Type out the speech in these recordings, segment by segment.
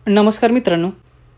नमस्कार मित्रांनो,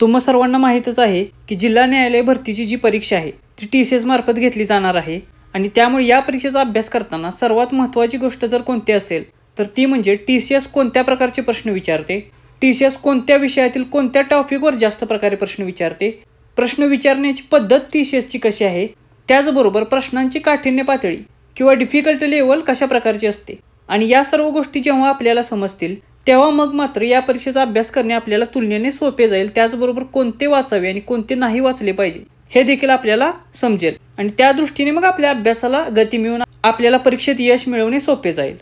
तुम्हा सर्वांना माहीतच आहे की जिल्हा न्यायालय भरतीची जी परीक्षा आहे ती TCS मार्फत घेतली जाणार आहे आणि त्यामुळे या परीक्षेचा अभ्यास करताना सर्वात महत्त्वाची गोष्ट जर कोणती असेल तर ती म्हणजे TCS कोणत्या प्रकारचे प्रश्न विचारते, TCS कोणत्या विषयातील कोणत्या टॉपिकवर जास्त प्रकारे प्रश्न विचारते, प्रश्न विचारण्याची पद्धत TCSची कशी आहे, त्याचबरोबर प्रश्नांची काठिण्य पातळी किंवा डिफिकल्टी लेवल कशा प्रकारची असते आणि या सर्व गोष्टी जेव्हा आपल्याला समजतील तेव्हा मग मात्र या परीक्षेचा अभ्यास करणे आपल्याला तुलनेने सोपे जाईल। त्याचबरोबर कोणते वाचावे आणि कोणते नाही वाचले पाहिजे हे देखील आपल्याला समजेल आणि त्या दृष्टीने मग आपल्या अभ्यासाला गती मिळून आपल्याला परीक्षेत यश मिळवणे सोपे जाईल।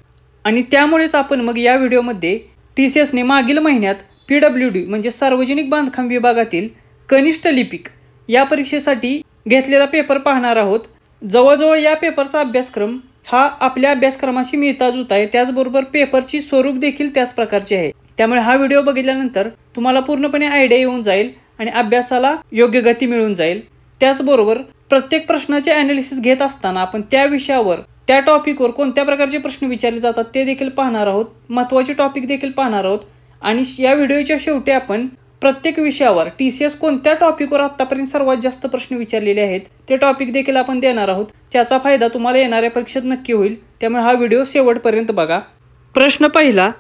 आणि त्यामुळेच आपण मग या व्हिडिओमध्ये TCSने मागील महिन्यात PWD म्हणजे सार्वजनिक बांधकाम विभागातील कनिष्ठ लिपिक या परीक्षेसाठी घेतलेला पेपर पाहणार आहोत। जवळजवळ या पेपरचा अभ्यासक्रम हा आपल्या अभ्यासक्रमाशी मिळता जुळता आहे, त्याचबरोबर पेपरची स्वरूप देखील त्याच प्रकारचे आहे। त्यामुळे हा व्हिडिओ बघितल्यानंतर तुम्हाला पूर्णपणे आयडिया येऊन जाईल आणि अभ्यासाला योग्य गती मिळून जाईल। त्याचबरोबर प्रत्येक प्रश्नाचे ॲनालिसिस घेत असताना आपण त्या विषयावर त्या टॉपिकवर कोणत्या प्रकारचे प्रश्न विचारले जातात ते देखील पाहणार आहोत, महत्त्वाचे टॉपिक देखील पाहणार आहोत आणि या व्हिडिओच्या शेवटी आपण प्रत्येक विषयावर TCS कोणत्या टॉपिकवर आतापर्यंत सर्वात जास्त प्रश्न विचारलेले आहेत ते टॉपिक देखील आपण देणार आहोत। त्याचा फायदा तुम्हाला येणाऱ्या परीक्षेत नक्की होईल, त्यामुळे हा व्हिडिओ शेवटपर्यंत बघा। प्रश्न पहिला,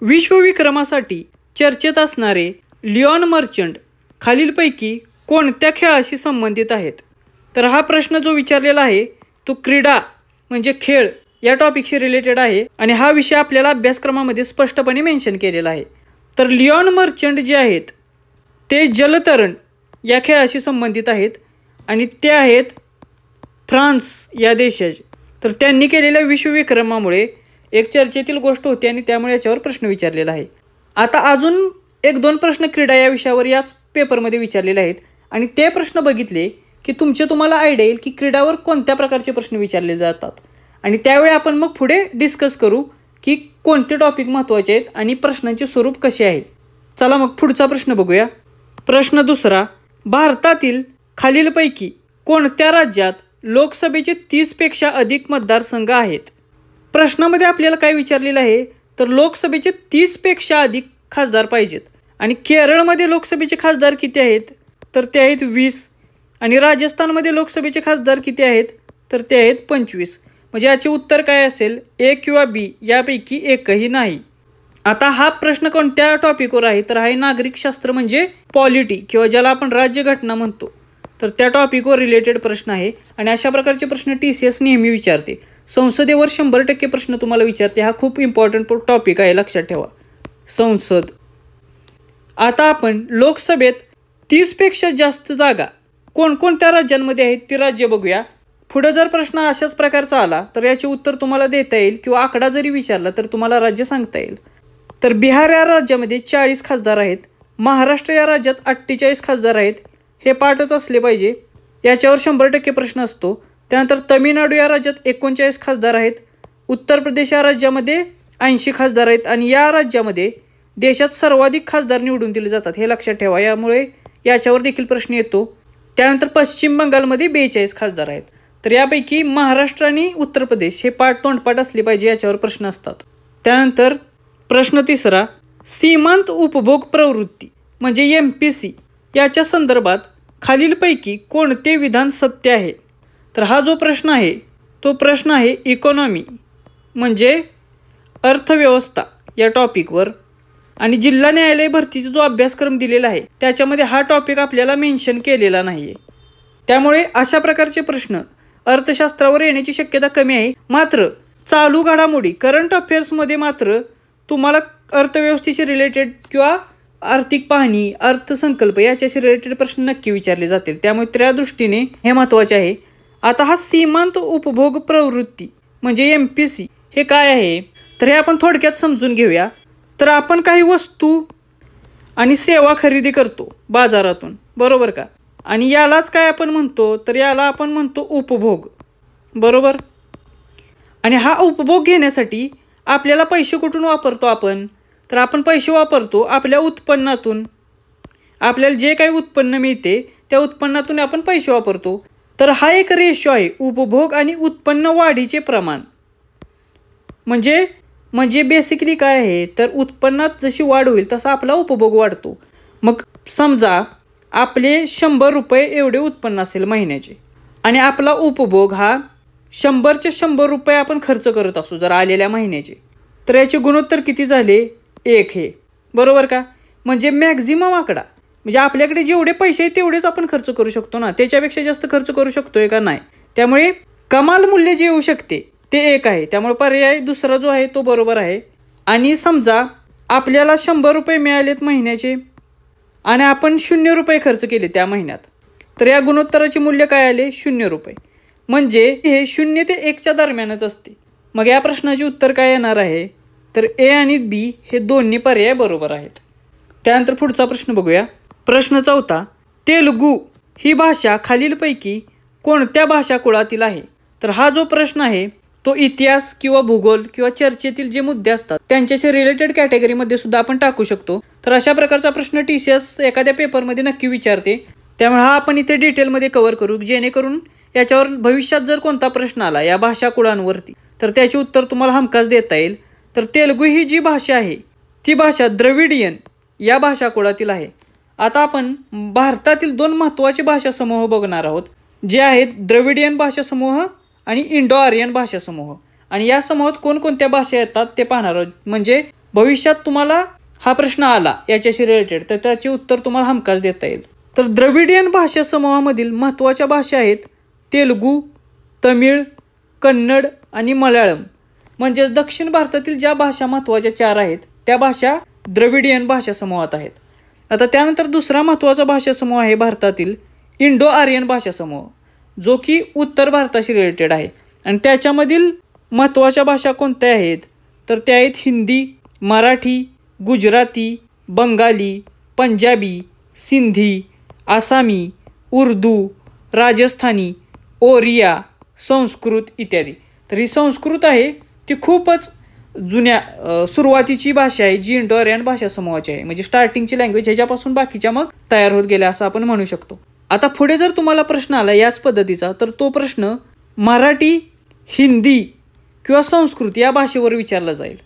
विश्वविक्रमासाठी चर्चेत असणारे लिओन मर्चंट खालीलपैकी कोणत्या खेळाशी संबंधित आहेत? तर हा प्रश्न जो विचारलेला आहे तो क्रीडा म्हणजे खेळ या टॉपिकशी रिलेटेड आहे आणि हा विषय आपल्याला अभ्यासक्रमामध्ये स्पष्टपणे मेन्शन केलेला आहे। तर लिओन मर्चंट जे आहेत ते जलतरण या खेळाशी संबंधित आहेत आणि ते आहेत फ्रान्स या देशाचे। तर त्यांनी केलेल्या विश्वविक्रमामुळे एक चर्चेतील गोष्ट होती आणि त्यामुळे याच्यावर प्रश्न विचारलेला आहे। आता अजून एक दोन प्रश्न क्रीडा या विषयावर याच पेपरमध्ये विचारलेले आहेत आणि ते प्रश्न बघितले की तुम्हाला आयडिया येईल की क्रीडावर कोणत्या प्रकारचे प्रश्न विचारले जातात आणि त्यावेळी आपण मग पुढे डिस्कस करू की कोणते टॉपिक महत्त्वाचे आहेत आणि प्रश्नांचे स्वरूप कसे आहे। चला मग पुढचा प्रश्न बघूया। प्रश्न दुसरा, भारतातील खालीलपैकी कोणत्या राज्यात लोकसभेचे 30 पेक्षा अधिक मतदारसंघ आहेत? प्रश्नामध्ये आपल्याला काय विचारलेलं आहे तर लोकसभेचे 30 पेक्षा अधिक खासदार पाहिजेत आणि केरळमध्ये लोकसभेचे खासदार किती आहेत तर ते आहेत 20 आणि राजस्थानमध्ये लोकसभेचे खासदार किती आहेत तर ते आहेत 25। म्हणजे याचे उत्तर काय असेल, A किंवा B यापैकी एकही नाही। आता हा प्रश्न कोणत्या टॉपिकवर आहे तर हा नागरिकशास्त्र म्हणजे पॉलिटी किंवा ज्याला आपण राज्यघटना म्हणतो तर त्या टॉपिकवर रिलेटेड प्रश्न आहे आणि अशा प्रकारचे प्रश्न TCS नेहमी विचारते। संसदेवर 100% प्रश्न तुम्हाला विचारते, हा खूप इम्पॉर्टंट टॉपिक आहे, लक्षात ठेवा संसद। आता आपण लोकसभेत 30 पेक्षा जास्त जागा कोणकोणत्या राज्यांमध्ये आहेत ती राज्य बघूया। पुढे जर प्रश्न अशाच प्रकारचा आला तर याचे उत्तर तुम्हाला देता येईल किंवा आकडा जरी विचारला तर तुम्हाला राज्य सांगता येईल। तर बिहार या राज्यामध्ये 40 खासदार आहेत, महाराष्ट्र या राज्यात 48 खासदार आहेत, हे पाठच असले पाहिजे, याच्यावर 100% प्रश्न असतो। त्यानंतर तमिळनाडू या राज्यात 39 खासदार आहेत, उत्तर प्रदेश या राज्यामध्ये 80 खासदार आहेत आणि या राज्यामध्ये देशात सर्वाधिक खासदार निवडून दिले जातात, हे लक्षात ठेवा, यामुळे याच्यावर देखील प्रश्न येतो। त्यानंतर पश्चिम बंगालमध्ये 42 खासदार आहेत। तर यापैकी महाराष्ट्र आणि उत्तर प्रदेश हे तोंडपाठ असले पाहिजे, याच्यावर प्रश्न असतात। त्यानंतर प्रश्न तिसरा, सीमांत उपभोग प्रवृत्ती म्हणजे MPC याच्या संदर्भात खालीलपैकी कोणते विधान सत्य आहे? तर हा जो प्रश्न आहे तो प्रश्न आहे इकॉनॉमी म्हणजे अर्थव्यवस्था या टॉपिकवर आणि जिल्हा न्यायालय भरतीचा जो अभ्यासक्रम दिलेला आहे त्याच्यामध्ये हा टॉपिक आपल्याला मेन्शन केलेला नाही आहे, त्यामुळे अशा प्रकारचे प्रश्न अर्थशास्त्रावर येण्याची शक्यता कमी आहे। मात्र चालू घडामोडी करंट अफेअर्समध्ये मात्र तुम्हाला अर्थव्यवस्थेशी रिलेटेड किंवा आर्थिक पाहणी, अर्थसंकल्प याच्याशी रिलेटेड प्रश्न नक्की विचारले जातील, त्यामुळे त्या दृष्टीने हे महत्त्वाचे आहे। आता हा सीमांत उपभोग प्रवृत्ती म्हणजे MPC हे काय आहे तर हे आपण थोडक्यात समजून घेऊया। तर आपण काही वस्तू आणि सेवा खरेदी करतो बाजारातून, बरोबर का, आणि यालाच काय आपण म्हणतो तर याला आपण म्हणतो उपभोग, बरोबर। आणि हा उपभोग घेण्यासाठी आपल्याला पैसे कुठून वापरतो आपण तर आपण पैसे वापरतो आपल्या उत्पन्नातून, आपल्याला जे काही उत्पन्न मिळते त्या उत्पन्नातून आपण पैसे वापरतो। तर हा एक रेशो आहे उपभोग आणि उत्पन्न वाढीचे प्रमाण। म्हणजे बेसिकली काय आहे तर उत्पन्नात जशी वाढ होईल तसा आपला उपभोग वाढतो। मग समजा आपले 100 रुपये एवढे उत्पन्न असेल महिन्याचे आणि आपला उपभोग हा 100चे 100 रुपये आपण खर्च करत असू जर आलेल्या महिन्याचे, तर याचे गुणोत्तर किती झाले? 1 हे, बरोबर का? म्हणजे मॅक्झिमम आकडा, म्हणजे आपल्याकडे जेवढे पैसे आहेत तेवढेच आपण खर्च करू शकतो ना, त्याच्यापेक्षा जास्त खर्च करू शकतोय का? नाही. त्यामुळे कमाल मूल्य जे येऊ शकते ते 1 आहे. त्यामुळे पर्याय दुसरा जो आहे तो बरोबर आहे. आणि समजा आपल्याला 100 रुपये मिळालेत महिन्याचे आणि आपण 0 रुपये खर्च केले त्या महिन्यात, तर या गुणोत्तराचे मूल्य काय आले? 0 रुपये. म्हणजे हे 0 ते 1च्या दरम्यानच असते. मग या प्रश्नाचे उत्तर काय येणार आहे? तर ए आणि बी हे दोन्ही पर्याय बरोबर आहेत. त्यानंतर पुढचा प्रश्न बघूया. प्रश्न 4, तेलुगू ही भाषा खालीलपैकी कोणत्या भाषा कुळातील आहे? तर हा जो प्रश्न आहे तो इतिहास किंवा भूगोल किंवा चर्चेतील जे मुद्दे असतात त्यांच्याशी रिलेटेड कॅटेगरीमध्ये सुद्धा आपण टाकू शकतो. तर अशा प्रकारचा प्रश्न TCS एखाद्या पेपरमध्ये नक्की विचारते. त्यामुळे हा आपण इथे डिटेलमध्ये कव्हर करू, जेणेकरून याच्यावर भविष्यात जर कोणता प्रश्न आला या भाषा कुळांवरती तर त्याचे उत्तर तुम्हाला हमखास देता येईल. तर तेलुगू ही जी भाषा आहे ती भाषा द्रविडियन या भाषा कुळातील आहे. आता आपण भारतातील 2 महत्त्वाचे भाषा समूह बघणार आहोत, जे आहेत द्रविडियन भाषा समूह आणि इंडो आर्यन भाषा समूह. आणि या समूहात कोणकोणत्या भाषा येतात ते पाहणार आहोत. म्हणजे भविष्यात तुम्हाला हा प्रश्न आला याच्याशी रिलेटेड तर त्याचे उत्तर तुम्हाला हमखास देता येईल. तर द्रविडियन भाषा समूहामधील महत्त्वाच्या भाषा आहेत तेलुगू, तमिळ, कन्नड आणि मल्याळम. म्हणजे दक्षिण भारतातील ज्या भाषा महत्त्वाच्या 4 आहेत त्या भाषा द्रविडियन भाषा समूहात आहेत. आता त्यानंतर दुसरा महत्त्वाचा भाषा समूह आहे भारतातील इंडो आर्यन भाषा समूह, जो की उत्तर भारताशी रिलेटेड आहे. आणि त्याच्यामधील महत्त्वाच्या भाषा कोणत्या आहेत? तर त्या आहेत हिंदी, मराठी, गुजराती, बंगाली, पंजाबी, सिंधी, आसामी, उर्दू, राजस्थानी, ओरिया, संस्कृत इत्यादी. तर ही संस्कृत आहे ती खूपच जुन्या सुरुवातीची भाषा आहे जी इंडो आर्यन भाषा समूहाची आहे. म्हणजे स्टार्टिंगची लँग्वेज ह्याच्यापासून बाकीच्या मग तयार होत गेल्या असं आपण म्हणू शकतो. आता पुढे जर तुम्हाला प्रश्न आला याच पद्धतीचा तर तो प्रश्न मराठी, हिंदी किंवा संस्कृत या भाषेवर विचारला जाईल,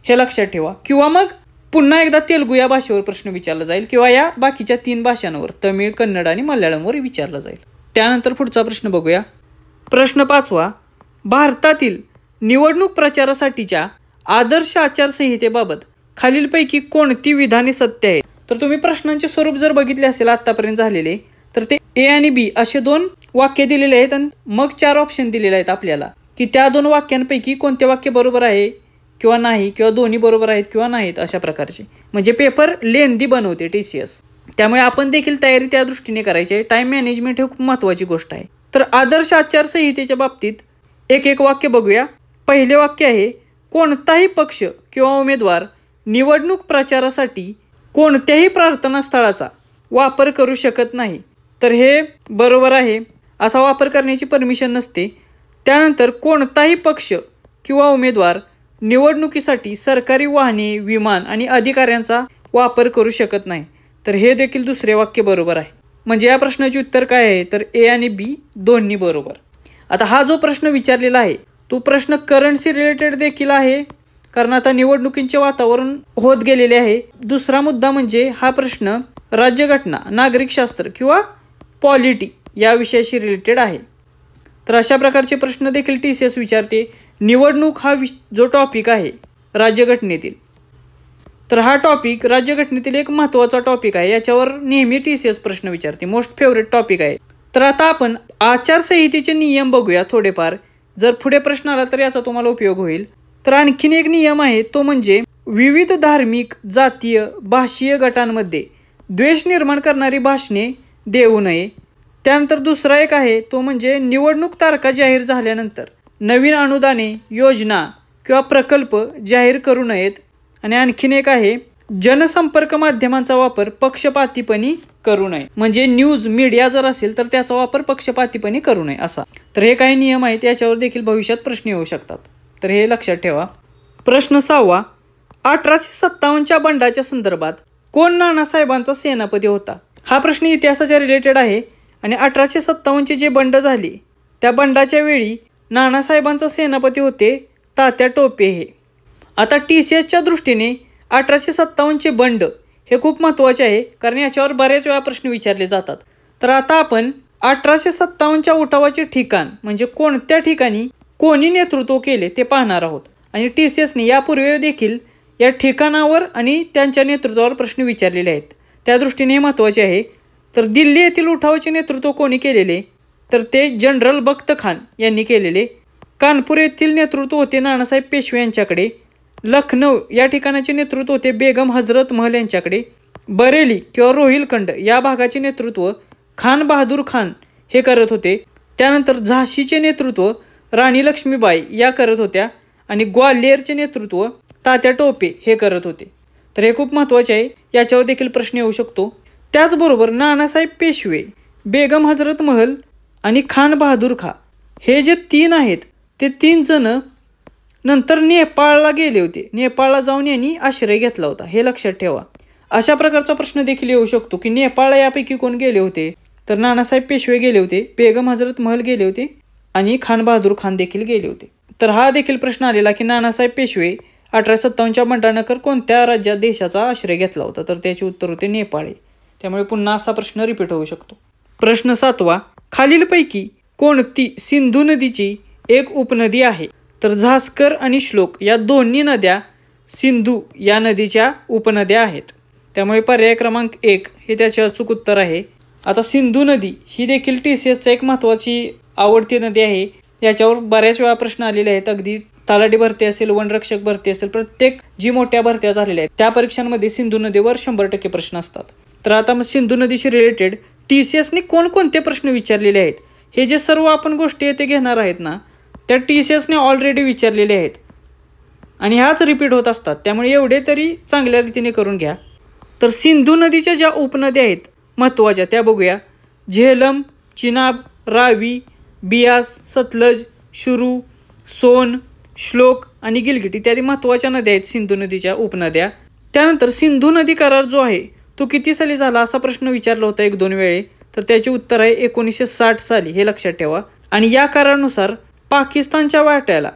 हे लक्षात ठेवा. किंवा मग पुन्हा एकदा तेलुगू या भाषेवर प्रश्न विचारला जाईल किंवा या बाकीच्या 3 भाषांवर तमिळ, कन्नड आणि मल्याळमवर विचारला जाईल. त्यानंतर पुढचा प्रश्न बघूया. प्रश्न 5, भारतातील निवडणूक प्रचारासाठीच्या आदर्श आचारसंहितेबाबत खालीलपैकी कोणती विधाने सत्य आहेत? तर तुम्ही प्रश्नांचे स्वरूप जर बघितले असेल आतापर्यंत झालेले तर ते ए आणि बी असे 2 वाक्य दिलेले आहेत आणि मग 4 ऑप्शन दिलेले आहेत आपल्याला की त्या 2 वाक्यांपैकी कोणते वाक्य बरोबर आहे किंवा नाही, किंवा दोन्ही बरोबर आहेत किंवा नाहीत, अशा प्रकारचे. म्हणजे पेपर लेंदी बनवते TCS. त्यामुळे आपण देखील तयारी त्या दृष्टीने करायची आहे. टाइम मॅनेजमेंट ही खूप महत्त्वाची गोष्ट आहे. तर आदर्श आचारसंहितेच्या बाबतीत एक वाक्य बघूया. पहिले वाक्य आहे, कोणताही पक्ष किंवा उमेदवार निवडणूक प्रचारासाठी कोणत्याही प्रार्थना स्थळाचा वापर करू शकत नाही. तर हे बरोबर आहे, असा वापर करण्याची परमिशन नसते. त्यानंतर कोणताही पक्ष किंवा उमेदवार निवडणुकीसाठी सरकारी वाहने, विमान आणि अधिकाऱ्यांचा वापर करू शकत नाही. तर हे देखील दुसरे वाक्य बरोबर आहे. म्हणजे या प्रश्नाचे उत्तर काय आहे? तर ए आणि बी दोन्ही बरोबर. आता हा जो प्रश्न विचारलेला आहे तो प्रश्न करंटशी रिलेटेड देखील आहे, कारण आता निवडणुकींचे वातावरण होत गेलेले आहे. दुसरा मुद्दा म्हणजे हा प्रश्न राज्यघटना, नागरिकशास्त्र किंवा पॉलिटी या विषयाशी रिलेटेड आहे. तर अशा प्रकारचे प्रश्न देखील TCS विचारते. निवडणूक हा जो टॉपिक आहे राज्यघटनेतील, तर हा टॉपिक राज्यघटनेतील एक महत्त्वाचा टॉपिक आहे. याच्यावर नेहमी TCS प्रश्न विचारते, मोस्ट फेवरेट टॉपिक आहे. तर आता आपण आचारसंहितेचे नियम बघूया थोडेफार. जर पुढे प्रश्न आला तर याचा तुम्हाला उपयोग होईल. तर आणखीन एक नियम आहे तो म्हणजे विविध धार्मिक, जातीय, भाषीय गटांमध्ये द्वेष निर्माण करणारी भाषणे देऊ नये. त्यानंतर दुसरा एक आहे तो म्हणजे निवडणूक तारखा जाहीर झाल्यानंतर नवीन अनुदाने, योजना किंवा प्रकल्प जाहीर करू नयेत. आणि आणखीन एक आहे जनसंपर्क माध्यमांचा वापर पक्षपातीपणे करू नये. म्हणजे न्यूज मीडिया जर असेल तर त्याचा वापर पक्षपातीपणे करू नये असा. तर हे काही नियम आहेत, याच्यावर देखील भविष्यात प्रश्न येऊ शकतात. तर हे लक्षात ठेवा. प्रश्न 6, 1857च्या बंडाच्या संदर्भात कोण नानासाहेबांचा सेनापती होता? हा प्रश्न इतिहासाच्या रिलेटेड आहे. आणि 1857चे जे बंड झाले त्या बंडाच्या वेळी नानासाहेबांचा सेनापती होते तात्या टोपे हे. आता TCSच्या दृष्टीने 1857चे बंड हे खूप महत्त्वाचे आहे, कारण याच्यावर बऱ्याच वेळा प्रश्न विचारले जातात. तर आता आपण 1857च्या उठावाचे ठिकाण म्हणजे कोणत्या ठिकाणी कोणी नेतृत्व केले ते पाहणार आहोत. आणि TCSने यापूर्वी देखील या ठिकाणावर आणि त्यांच्या नेतृत्वावर प्रश्न विचारलेले आहेत, त्या दृष्टीने हे महत्त्वाचे आहे. तर दिल्ली येथील उठावाचे नेतृत्व कोणी केलेले, तर ते जनरल बख्त खान यांनी केलेले. कानपूर येथील नेतृत्व होते नानासाहेब पेशवे यांच्याकडे. लखनौ या ठिकाणाचे नेतृत्व होते बेगम हजरत महल यांच्याकडे. बरेली किंवा रोहिलखंड या भागाचे नेतृत्व खान बहादूर खान हे करत होते. त्यानंतर झाशीचे नेतृत्व राणी लक्ष्मीबाई या करत होत्या आणि ग्वाल्हेरचे नेतृत्व तात्या टोपे हे करत होते. तर हे खूप महत्त्वाचे आहे, याच्यावर देखील प्रश्न येऊ शकतो. त्याचबरोबर नानासाहेब पेशवे, बेगम हजरत महल आणि खान बहादूर खा हे जे 3 आहेत ते 3 जण नंतर नेपाळला गेले होते. नेपाळला जाऊन यांनी आश्रय घेतला होता, हे लक्षात ठेवा. अशा प्रकारचा प्रश्न देखील येऊ शकतो की नेपाळला यापैकी कोण गेले होते, तर नानासाहेब पेशवे गेले होते, बेगम हजरत महल गेले होते आणि खान बहादूर खान देखील गेले होते. तर हा देखील प्रश्न आलेला की नानासाहेब पेशवे 1857च्या बंडानकर कोणत्या राज्यात देशाचा आश्रय घेतला होता, तर त्याचे उत्तर होते नेपाळ. त्यामुळे पुन्हा असा प्रश्न रिपीट होऊ शकतो. प्रश्न 7वा, खालीलपैकी कोणती सिंधू नदीची एक उपनदी आहे, तर झास्कर आणि श्लोक या दोन्ही नद्या सिंधू या नदीच्या उपनद्या आहेत. त्यामुळे पर्याय क्रमांक 1 हे त्याचे अचूक उत्तर आहे. आता सिंधू नदी ही देखील TCSचा एक महत्त्वाची आवडती नदी आहे. याच्यावर बऱ्याच वेळा प्रश्न आलेले आहेत. अगदी तलाठी भरती असेल, वनरक्षक भरती असेल, प्रत्येक जी मोठ्या भरत्या झालेल्या आहेत त्या परीक्षांमध्ये सिंधू नदीवर 100% प्रश्न असतात. तर आता मग सिंधू नदीशी रिलेटेड TCSने कोणकोणते प्रश्न विचारलेले आहेत, हे जे सर्व आपण गोष्टी येथे घेणार आहेत ना, त्या TCSने ऑलरेडी विचारलेले आहेत आणि ह्याच रिपीट होत असतात. त्यामुळे एवढे तरी चांगल्या रीतीने करून घ्या. तर सिंधू नदीच्या ज्या उपनद्या आहेत महत्त्वाच्या त्या बघूया. झेलम, चिनाब, रावी, बियास, सतलज, शुरू, सोन, श्लोक आणि गिलगिट इत्यादी महत्त्वाच्या नद्या आहेत सिंधू नदीच्या उपनद्या. त्यानंतर सिंधू नदी करार जो आहे तो किती साली झाला असा प्रश्न विचारला होता 1-2 वेळे, तर त्याचे उत्तर आहे 1960 साली, हे लक्षात ठेवा. आणि या करारानुसार पाकिस्तानच्या वाट्याला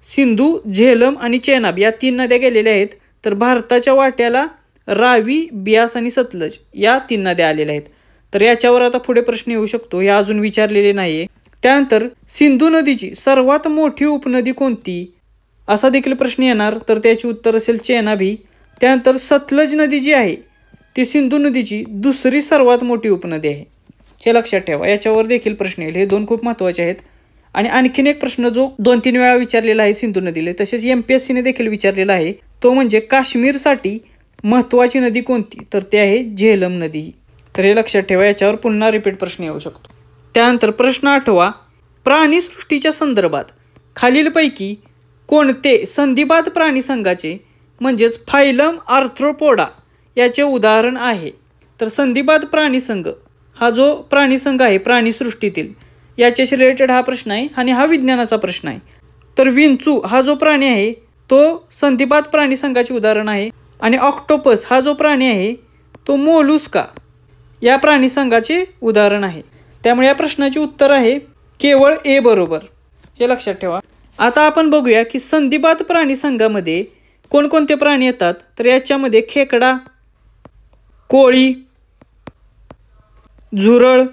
सिंधू, झेलम आणि चेनाब या 3 नद्या गेलेल्या आहेत, तर भारताच्या वाट्याला रावी, बियास आणि सतलज या 3 नद्या आलेल्या आहेत. तर याच्यावर आता पुढे प्रश्न येऊ शकतो, हे अजून विचारलेले नाहीये. त्यानंतर सिंधू नदीची सर्वात मोठी उपनदी कोणती असा देखील प्रश्न येणार, तर त्याचे उत्तर असेल चेनाबी. त्यानंतर सतलज नदी जी आहे ती सिंधू नदीची दुसरी सर्वात मोठी उपनदी आहे, हे लक्षात ठेवा. याच्यावर देखील प्रश्न येईल, हे 2 खूप महत्त्वाचे आहेत. आणि आणखीन एक प्रश्न जो 2-3 वेळा विचारलेला आहे सिंधू नदीला, तसेच MPSCने देखील विचारलेला आहे, तो म्हणजे काश्मीरसाठी महत्त्वाची नदी कोणती, तर ते आहे झेलम नदी. तर हे लक्षात ठेवा, याच्यावर पुन्हा रिपीट प्रश्न येऊ शकतो. त्यानंतर प्रश्न 8वा, प्राणीसृष्टीच्या संदर्भात खालीलपैकी कोणते संधिपाद प्राणी संघाचे म्हणजेच फायलम आर्थ्रोपोडा याचे उदाहरण आहे. तर संधिपाद प्राणी संघ हा जो प्राणी संघ आहे प्राणीसृष्टीतील, याच्याशी रिलेटेड हा प्रश्न आहे आणि हा विज्ञानाचा प्रश्न आहे. तर विंचू हा जो प्राणी आहे तो संधिपाद प्राणी संघाचे उदाहरण आहे आणि ऑक्टोपस हा जो प्राणी आहे तो मोलुस्का या प्राणी संघाचे उदाहरण आहे. त्यामुळे या प्रश्नाचे उत्तर आहे केवळ A बरोबर, हे लक्षात ठेवा. आता आपण बघूया की संधिपाद प्राणी संघामध्ये कोणकोणते प्राणी येतात, तर याच्यामध्ये खेकडा, कोळी, झुरळ,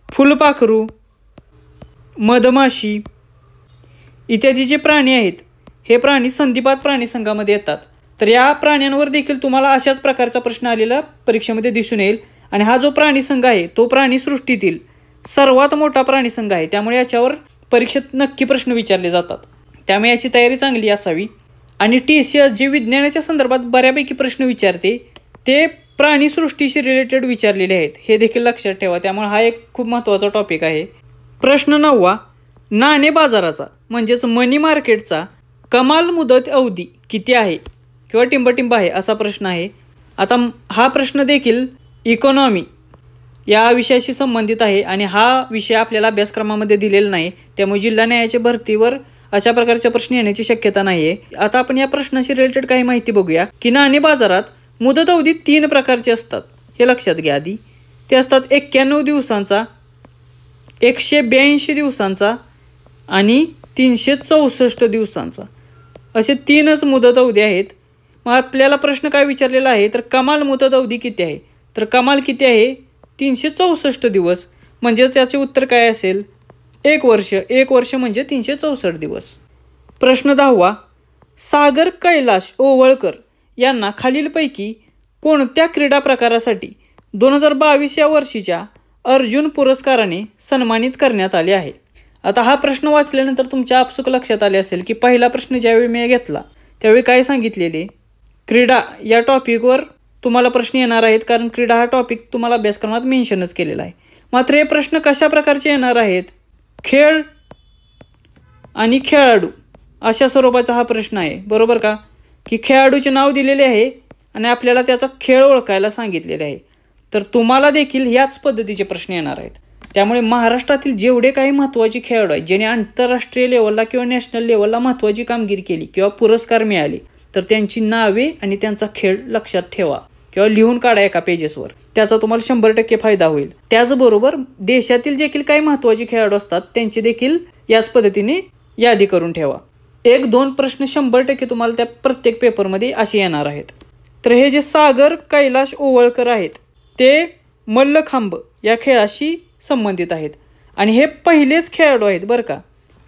फुलपाखरू, मधमाशी इत्यादी जे प्राणी आहेत हे प्राणी संधिपाद प्राणी संघामध्ये येतात. तर या प्राण्यांवर देखील तुम्हाला अशाच प्रकारचा प्रश्न आलेला परीक्षेमध्ये दिसून येईल. आणि हा जो प्राणी संघ आहे तो प्राणीसृष्टीतील सर्वात मोठा प्राणी संघ आहे, त्यामुळे याच्यावर परीक्षेत नक्की प्रश्न विचारले जातात. त्यामुळे याची तयारी चांगली असावी. आणि TCS जे विज्ञानाच्या संदर्भात बऱ्यापैकी प्रश्न विचारते ते प्राणीसृष्टीशी रिलेटेड विचारलेले आहेत, हे देखील लक्षात ठेवा. त्यामुळे हा एक खूप महत्त्वाचा टॉपिक आहे. प्रश्न 9वा, नाणे बाजाराचा म्हणजेच मनी मार्केटचा कमाल मुदत अवधी किती आहे किंवा टिंबटिंब आहे असा प्रश्न आहे. आता हा प्रश्न देखील इकॉनॉमी या विषयाशी संबंधित आहे आणि हा विषय आपल्याला अभ्यासक्रमामध्ये दिलेला नाही, त्यामुळे जिल्हा न्यायालयाच्या भरतीवर अशा प्रकारचे प्रश्न येण्याची शक्यता नाहीये. आता आपण या प्रश्नाशी रिलेटेड काही माहिती बघूया की नाणे बाजारात मुदत अवधी 3 प्रकारचे असतात, हे लक्षात घ्या. आधी ते असतात 91 दिवसांचा, 182 दिवसांचा आणि 364 दिवसांचा, असे 3च मुदत अवधी आहेत. मग आपल्याला प्रश्न काय विचारलेला आहे, तर कमाल मुदत अवधी किती आहे, तर कमाल किती आहे 364 दिवस. म्हणजेच त्याचे उत्तर काय असेल 1 वर्ष. 1 वर्ष म्हणजे 364 दिवस. प्रश्न 10वा, सागर कैलाश ओवळकर यांना खालीलपैकी कोणत्या क्रीडा प्रकारासाठी 2022 या वर्षीच्या अर्जुन पुरस्काराने सन्मानित करण्यात आले आहे. आता हा प्रश्न वाचल्यानंतर तुमच्या आपसुक लक्षात आले असेल की पहिला प्रश्न ज्यावेळी मी घेतला त्यावेळी काय सांगितलेले, क्रीडा या टॉपिकवर तुम्हाला प्रश्न येणार आहेत, कारण क्रीडा हा टॉपिक तुम्हाला अभ्यासक्रमात मेन्शनच केलेला आहे. मात्र हे प्रश्न कशा प्रकारचे येणार आहेत, खेळ आणि खेळाडू अशा स्वरूपाचा हा प्रश्न आहे, बरोबर का, की खेळाडूचे नाव दिलेले आहे आणि आपल्याला त्याचा खेळ ओळखायला सांगितलेले आहे. तर तुम्हाला देखील याच पद्धतीचे प्रश्न येणार आहेत. त्यामुळे महाराष्ट्रातील जेवढे काही महत्त्वाचे खेळाडू आहेत ज्याने आंतरराष्ट्रीय लेवलला किंवा नॅशनल लेवलला महत्त्वाची कामगिरी केली किंवा पुरस्कार मिळाले, तर त्यांची नावे आणि त्यांचा खेळ लक्षात ठेवा किंवा लिहून काढा एका पेजेसवर. त्याचा तुम्हाला 100% फायदा होईल. त्याचबरोबर देशातील देखील काही महत्त्वाचे खेळाडू असतात त्यांची देखील याच पद्धतीने यादी करून ठेवा. 1-2 प्रश्न 100% तुम्हाला त्या प्रत्येक पेपरमध्ये असे येणार आहेत. तर हे जे सागर कैलाश ओवळकर आहेत ते मल्लखांब या खेळाशी संबंधित आहेत आणि हे पहिलेच खेळाडू आहेत बरं का,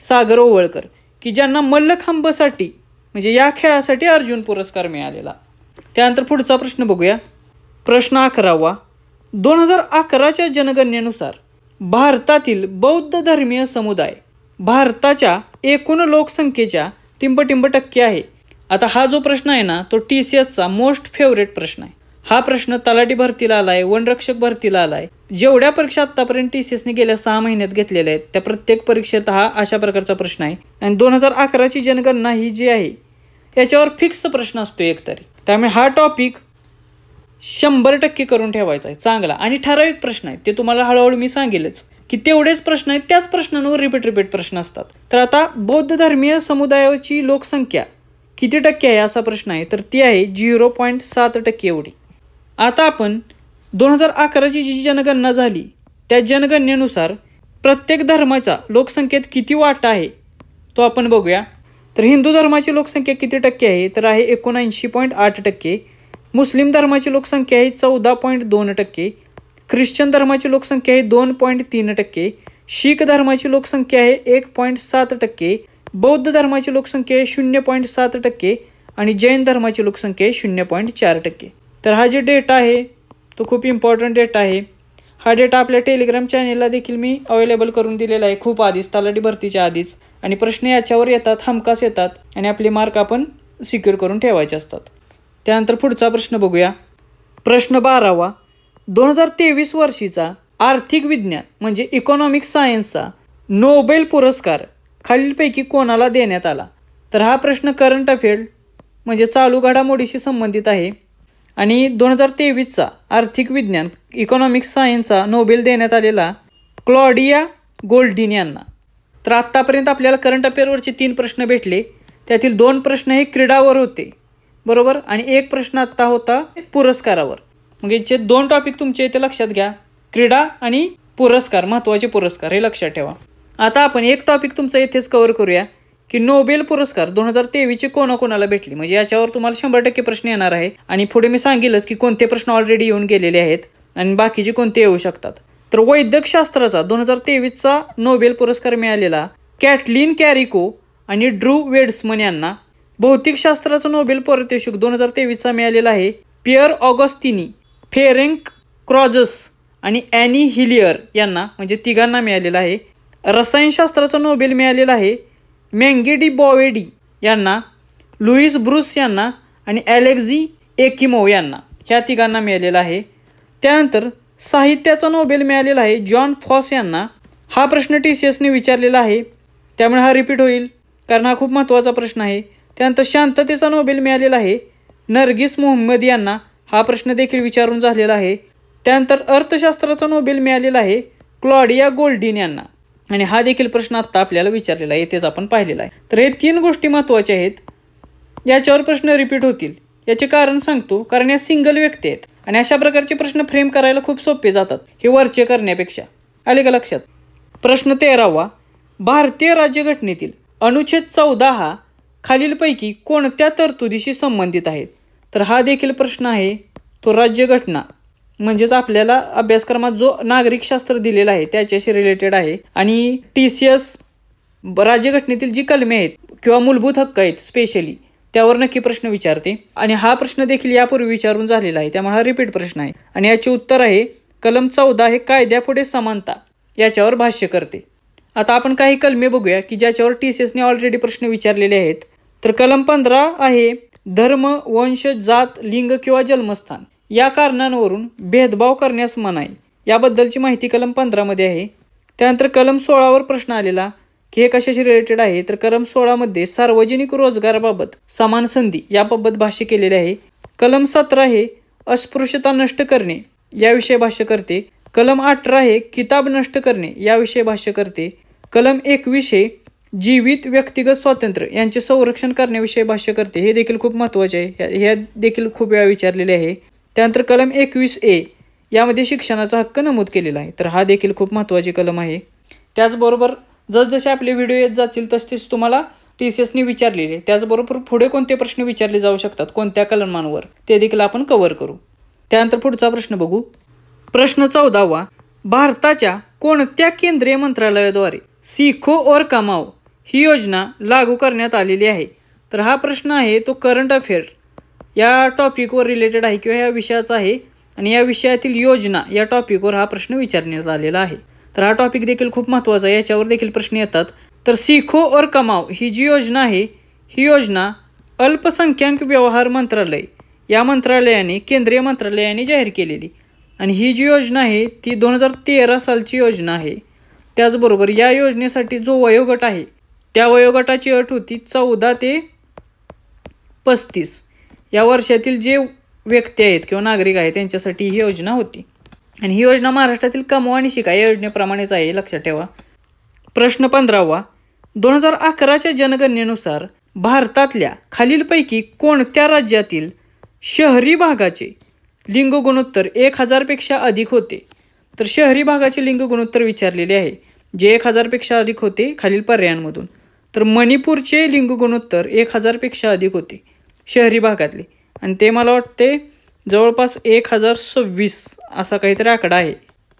सागर ओवळकर, की ज्यांना मल्लखांबसाठी म्हणजे या खेळासाठी अर्जुन पुरस्कार मिळालेला. त्यानंतर पुढचा प्रश्न बघूया. प्रश्न 11वा, 2011च्या जनगणनेनुसार भारतातील बौद्ध धर्मीय समुदाय भारताच्या एकूण लोकसंख्येच्या टिंबटिंब टक्के आहे. आता हा जो प्रश्न आहे ना तो TCSचा मोस्ट फेवरेट प्रश्न आहे. हा प्रश्न तलाठी भरतीला आलाय, वनरक्षक भरतीला आलाय. जेवढ्या परीक्षा आतापर्यंत TCSने गेल्या 6 महिन्यात घेतलेल्या आहेत त्या प्रत्येक परीक्षेत हा अशा प्रकारचा प्रश्न आहे. आणि 2011ची जनगणना ही जी आहे याच्यावर फिक्स प्रश्न असतो एकतरी. त्यामुळे हा टॉपिक 100% करून ठेवायचा आहे चांगला. आणि ठराविक प्रश्न आहेत ते तुम्हाला हळूहळू मी सांगेलच की तेवढेच प्रश्न आहेत, त्याच प्रश्नांवर रिपीट प्रश्न असतात. तर आता बौद्ध धर्मीय समुदायाची लोकसंख्या किती टक्के आहे असा प्रश्न आहे, तर ती आहे 0.7% एवढी. आता आपण 2011ची जी जनगणना झाली त्या जनगणनेनुसार प्रत्येक धर्माचा लोकसंख्येत किती वाटा आहे तो आपण बघूया. तर हिंदू धर्माची लोकसंख्या किती टक्के आहे, तर आहे 79.8%. मुस्लिम धर्माची लोकसंख्या आहे 14.2%. ख्रिश्चन धर्माची लोकसंख्या आहे 2.3%. शीख धर्माची लोकसंख्या आहे 1.7%. बौद्ध धर्माची लोकसंख्या आहे 0.7% आणि जैन धर्माची लोकसंख्या आहे 0.4%. तर हा जे डेटा आहे तो खूप इम्पॉर्टंट डेटा आहे. हा डेटा आपल्या टेलिग्राम चॅनेलला देखील मी अवेलेबल करून दिलेला आहे खूप आधीच, तलाठी भरतीच्या आधीच. आणि प्रश्न याच्यावर येतात, हमखास येतात आणि आपले मार्क आपण सिक्युअर करून ठेवायचे असतात. त्यानंतर पुढचा प्रश्न बघूया. प्रश्न 12वा, 2023 वर्षीचा आर्थिक विज्ञान म्हणजे इकॉनॉमिक्स सायन्सचा नोबेल पुरस्कार खालीलपैकी कोणाला देण्यात आला. तर हा प्रश्न करंट अफेअर म्हणजे चालू घडामोडीशी संबंधित आहे. आणि 2023चा आर्थिक विज्ञान इकॉनॉमिक्स सायन्सचा नोबेल देण्यात आलेला क्लॉडिया गोल्डिन यांना. तर आत्तापर्यंत आपल्याला करंट अफेअरवरचे 3 प्रश्न भेटले, त्यातील 2 प्रश्न हे क्रीडावर होते बरोबर, आणि 1 प्रश्न आत्ता होता पुरस्कारावर. मग याचे 2 टॉपिक तुमचे इथे लक्षात घ्या, क्रीडा आणि पुरस्कार, महत्त्वाचे पुरस्कार हे लक्षात ठेवा. आता आपण 1 टॉपिक तुमचा इथेच कव्हर करूया की नोबेल पुरस्कार 2023चे कोणाकोणाला भेटले. म्हणजे याच्यावर तुम्हाला 100% प्रश्न येणार आहे आणि पुढे मी सांगेलच की कोणते प्रश्न ऑलरेडी येऊन गेलेले आहेत आणि बाकीचे कोणते येऊ शकतात. तर वैद्यकशास्त्राचा 2023चा नोबेल पुरस्कार मिळालेला कॅटलीन कॅरिको आणि ड्रू वेड्समन यांना. भौतिकशास्त्राचा नोबेल पारितोषिक 2023चा मिळालेला आहे पियर ऑगस्टिनी, फेरेंक क्रॉजस आणि ॲनी हिलियर यांना, म्हणजे तिघांना मिळालेला आहे. रसायनशास्त्राचा नोबेल मिळालेला आहे मँगी डी बॉवेडी यांना, लुईस ब्रूस यांना आणि ॲलेक्झी एकिमोव यांना, ह्या तिघांना मिळालेला आहे. त्यानंतर साहित्याचा नोबेल मिळालेला आहे जॉन फॉस यांना. हा प्रश्न TCSने विचारलेला आहे त्यामुळे हा रिपीट होईल कारण हा खूप महत्त्वाचा प्रश्न आहे. त्यानंतर शांततेचा नोबेल मिळालेला आहे नर्गिस मोहम्मद यांना. हा प्रश्न देखील विचारून झालेला आहे. त्यानंतर अर्थशास्त्राचा नोबेल मिळालेला आहे क्लॉडिया गोल्डिन यांना आणि हा देखील प्रश्न आत्ता आपल्याला विचारलेला आहे, तेच आपण पाहिलेला आहे. तर हे 3 गोष्टी महत्त्वाच्या आहेत, याच्यावर प्रश्न रिपीट होतील. याचे कारण सांगतो, कारण या सिंगल व्यक्ती आहेत आणि अशा प्रकारचे प्रश्न फ्रेम करायला खूप सोपे जातात हे वरचे करण्यापेक्षा. आले का लक्षात. प्रश्न 13वा, भारतीय राज्यघटनेतील अनुच्छेद 14 हा खालीलपैकी कोणत्या तरतुदीशी संबंधित आहे. तर हा देखील प्रश्न आहे तो राज्यघटना म्हणजेच आपल्याला अभ्यासक्रमात जो नागरिकशास्त्र दिलेला आहे त्याच्याशी रिलेटेड आहे. आणि TCS राज्यघटनेतील जी कलमे आहेत किंवा मूलभूत हक्क आहेत स्पेशली त्यावर नक्की प्रश्न विचारते. आणि हा प्रश्न देखील यापूर्वी विचारून झालेला आहे, त्यामुळे हा रिपीट प्रश्न आहे. आणि याचे उत्तर आहे कलम 14 हे कायद्यापुढे समानता याच्यावर भाष्य करते. आता आपण काही कलमे बघूया की ज्याच्यावर TCSने ऑलरेडी प्रश्न विचारलेले आहेत. तर कलम 15 आहे धर्म, वंश, जात, लिंग किंवा जन्मस्थान या कारणांवरून भेदभाव करण्यास मनाई याबद्दलची माहिती कलम 15 मध्ये आहे. त्यानंतर कलम 16वर प्रश्न आलेला की हे कशाशी रिलेटेड आहे. तर कलम 16 मध्ये सार्वजनिक रोजगाराबाबत समान संधी याबाबत भाष्य केलेले आहे. कलम 17 हे अस्पृश्यता नष्ट करणे याविषयी भाष्य करते. कलम 18 हे किताब नष्ट करणे याविषयी भाष्य करते. कलम 21 हे जीवित व्यक्तिगत स्वातंत्र्य यांचे संरक्षण करण्याविषयी भाष्य करते. हे देखील खूप महत्त्वाचे आहे, हे देखील खूप वेळा विचारलेले आहे. त्यानंतर कलम 21A यामध्ये शिक्षणाचा हक्क नमूद केलेला आहे. तर हा देखील खूप महत्त्वाची कलम आहे. त्याचबरोबर जसजसे आपले व्हिडिओ येत जातील तसतेच तुम्हाला TCSने विचारलेले, त्याचबरोबर पुढे कोणते प्रश्न विचारले जाऊ शकतात कोणत्या कलमांवर ते देखील आपण कव्हर करू. त्यानंतर पुढचा प्रश्न बघू. प्रश्न 14वा भारताच्या कोणत्या केंद्रीय मंत्रालयाद्वारे सीखो और कमाओ ही योजना लागू करण्यात आलेली आहे. तर हा प्रश्न आहे तो करंट अफेअर या टॉपिकवर रिलेटेड आहे किंवा या विषयाचा आहे. आणि या विषयातील योजना या टॉपिकवर हा प्रश्न विचारण्यात आलेला आहे. तर हा टॉपिक देखील खूप महत्त्वाचा आहे, याच्यावर देखील प्रश्न येतात. तर सीखो और कमाओ ही जी योजना आहे ही योजना अल्पसंख्याक व्यवहार मंत्रालय या मंत्रालयाने केंद्रीय मंत्रालयाने जाहीर केलेली. आणि ही जी योजना आहे ती 2013 सालची योजना आहे. त्याचबरोबर या योजनेसाठी जो वयोगट आहे त्या वयोगटाची अट होती 14 ते 35 या वर्षातील जे व्यक्ती आहेत किंवा नागरिक आहेत त्यांच्यासाठी ही योजना होती. आणि ही योजना महाराष्ट्रातील कमवा आणि शिका या योजनेप्रमाणेच आहे, लक्षात ठेवा. प्रश्न 15वा 2011च्या जनगणनेनुसार भारतातल्या खालीलपैकी कोणत्या राज्यातील शहरी भागाचे लिंग गुणोत्तर 1000 पेक्षा अधिक होते. तर शहरी भागाचे लिंग गुणोत्तर विचारलेले आहे जे 1000 पेक्षा अधिक होते खालील पर्यायांमधून. तर मणिपूरचे लिंग गुणोत्तर 1000 पेक्षा अधिक होते शहरी भागातले, आणि ते मला वाटते जवळपास 1026 असा काहीतरी आकडा आहे.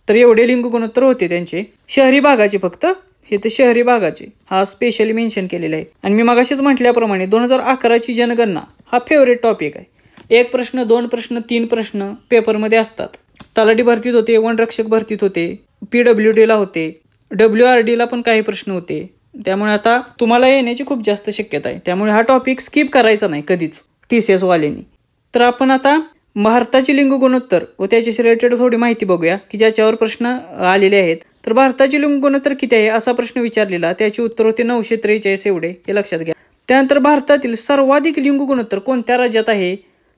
तर एवढे लिंग गुणोत्तर होते त्यांचे शहरी भागाचे, फक्त हे ते शहरी भागाचे हा स्पेशली मेन्शन केलेला आहे. आणि मी मगाशीच म्हटल्याप्रमाणे 2011ची जनगणना हा फेवरेट टॉपिक आहे. 1 प्रश्न 2 प्रश्न 3 प्रश्न पेपरमध्ये असतात. तलाठी भरतीत होते, वनरक्षक भरतीत होते, PWDला होते, WRDला पण काही प्रश्न होते. त्यामुळे आता तुम्हाला येण्याची खूप जास्त शक्यता आहे. त्यामुळे हा टॉपिक स्किप करायचा नाही कधीच TCS वाल्यांनी. तर आपण आता भारताची लिंग गुणोत्तर व त्याच्याशी रिलेटेड थोडी माहिती बघूया की ज्याच्यावर प्रश्न आलेले आहेत. तर भारताची लिंग गुणोत्तर किती आहे असा प्रश्न विचारलेला, त्याचे उत्तर होते 943 एवढे, हे लक्षात घ्या. त्यानंतर भारतातील सर्वाधिक लिंग गुणोत्तर कोणत्या राज्यात आहे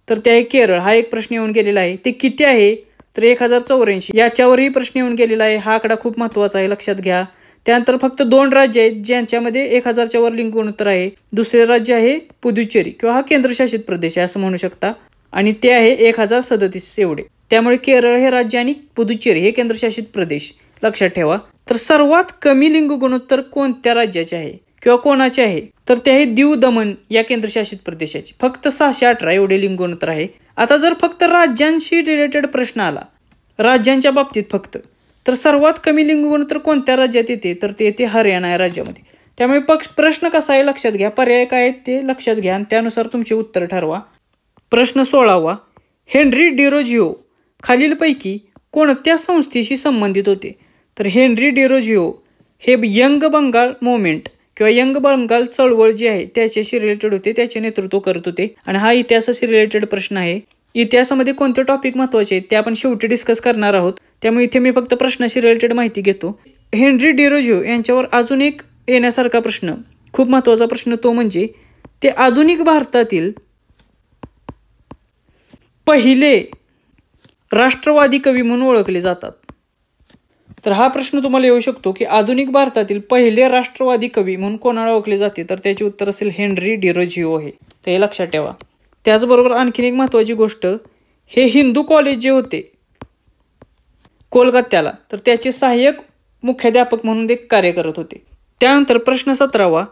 तर ते आहे केरळ. हा एक प्रश्न येऊन गेलेला आहे. ते किती आहे तर 1084 याच्यावरही प्रश्न येऊन गेलेला आहे. हा आकडा खूप महत्त्वाचा आहे, लक्षात घ्या. त्यानंतर फक्त 2 राज्य आहेत ज्यांच्यामध्ये 1000च्या वर लिंग गुणोत्तर आहे. दुसरे राज्य आहे पुदुच्चेरी किंवा हा केंद्रशासित प्रदेश आहे असं म्हणू शकता, आणि ते आहे 1037 एवढे. त्यामुळे केरळ हे राज्य आणि पुदुच्चेरी हे केंद्रशासित प्रदेश, लक्षात ठेवा. तर सर्वात कमी लिंग गुणोत्तर कोणत्या राज्याचे आहे किंवा कोणाचे आहे तर ते आहे दीव दमण या केंद्रशासित प्रदेशाचे, फक्त 618 एवढे लिंग गुणोत्तर आहे. आता जर फक्त राज्यांशी रिलेटेड प्रश्न आला राज्यांच्या बाबतीत फक्त, तर सर्वात कमी लिंग गुणोत्तर कोणत्या राज्यात येते तर ते येते हरियाणा या राज्यामध्ये. त्यामुळे प्रश्न कसा आहे लक्षात घ्या, पर्याय काय आहेत ते लक्षात घ्या आणि त्यानुसार तुमचे उत्तर ठरवा. प्रश्न 16वा हेनरी डिरोजिओ खालीलपैकी कोणत्या संस्थेशी संबंधित होते. तर हेनरी डिरोजिओ हे यंग बंगाल मुवमेंट किंवा यंग बंगाल चळवळ जी आहे त्याच्याशी रिलेटेड होते, त्याचे नेतृत्व करत होते. आणि हा इतिहासाशी रिलेटेड प्रश्न आहे. इतिहासामध्ये कोणते टॉपिक महत्त्वाचे आहेत ते आपण शेवटी डिस्कस करणार आहोत, त्यामुळे इथे मी फक्त प्रश्नाशी रिलेटेड माहिती घेतो. हेनरी डिरोजिओ यांच्यावर अजून एक येण्यासारखा प्रश्न, खूप महत्त्वाचा प्रश्न, तो म्हणजे ते आधुनिक भारतातील पहिले राष्ट्रवादी कवी म्हणून ओळखले जातात. तर हा प्रश्न तुम्हाला येऊ शकतो की आधुनिक भारतातील पहिले राष्ट्रवादी कवी म्हणून कोणाला ओळखले जाते तर त्याचे उत्तर असेल हेनरी डिरोजिओ हे, ते लक्षात ठेवा. त्याचबरोबर आणखीन एक महत्त्वाची गोष्ट, हे हिंदू कॉलेज जे होते कोलकात्याला तर त्याचे सहाय्यक मुख्याध्यापक म्हणून ते कार्य करत होते. त्यानंतर प्रश्न 17वा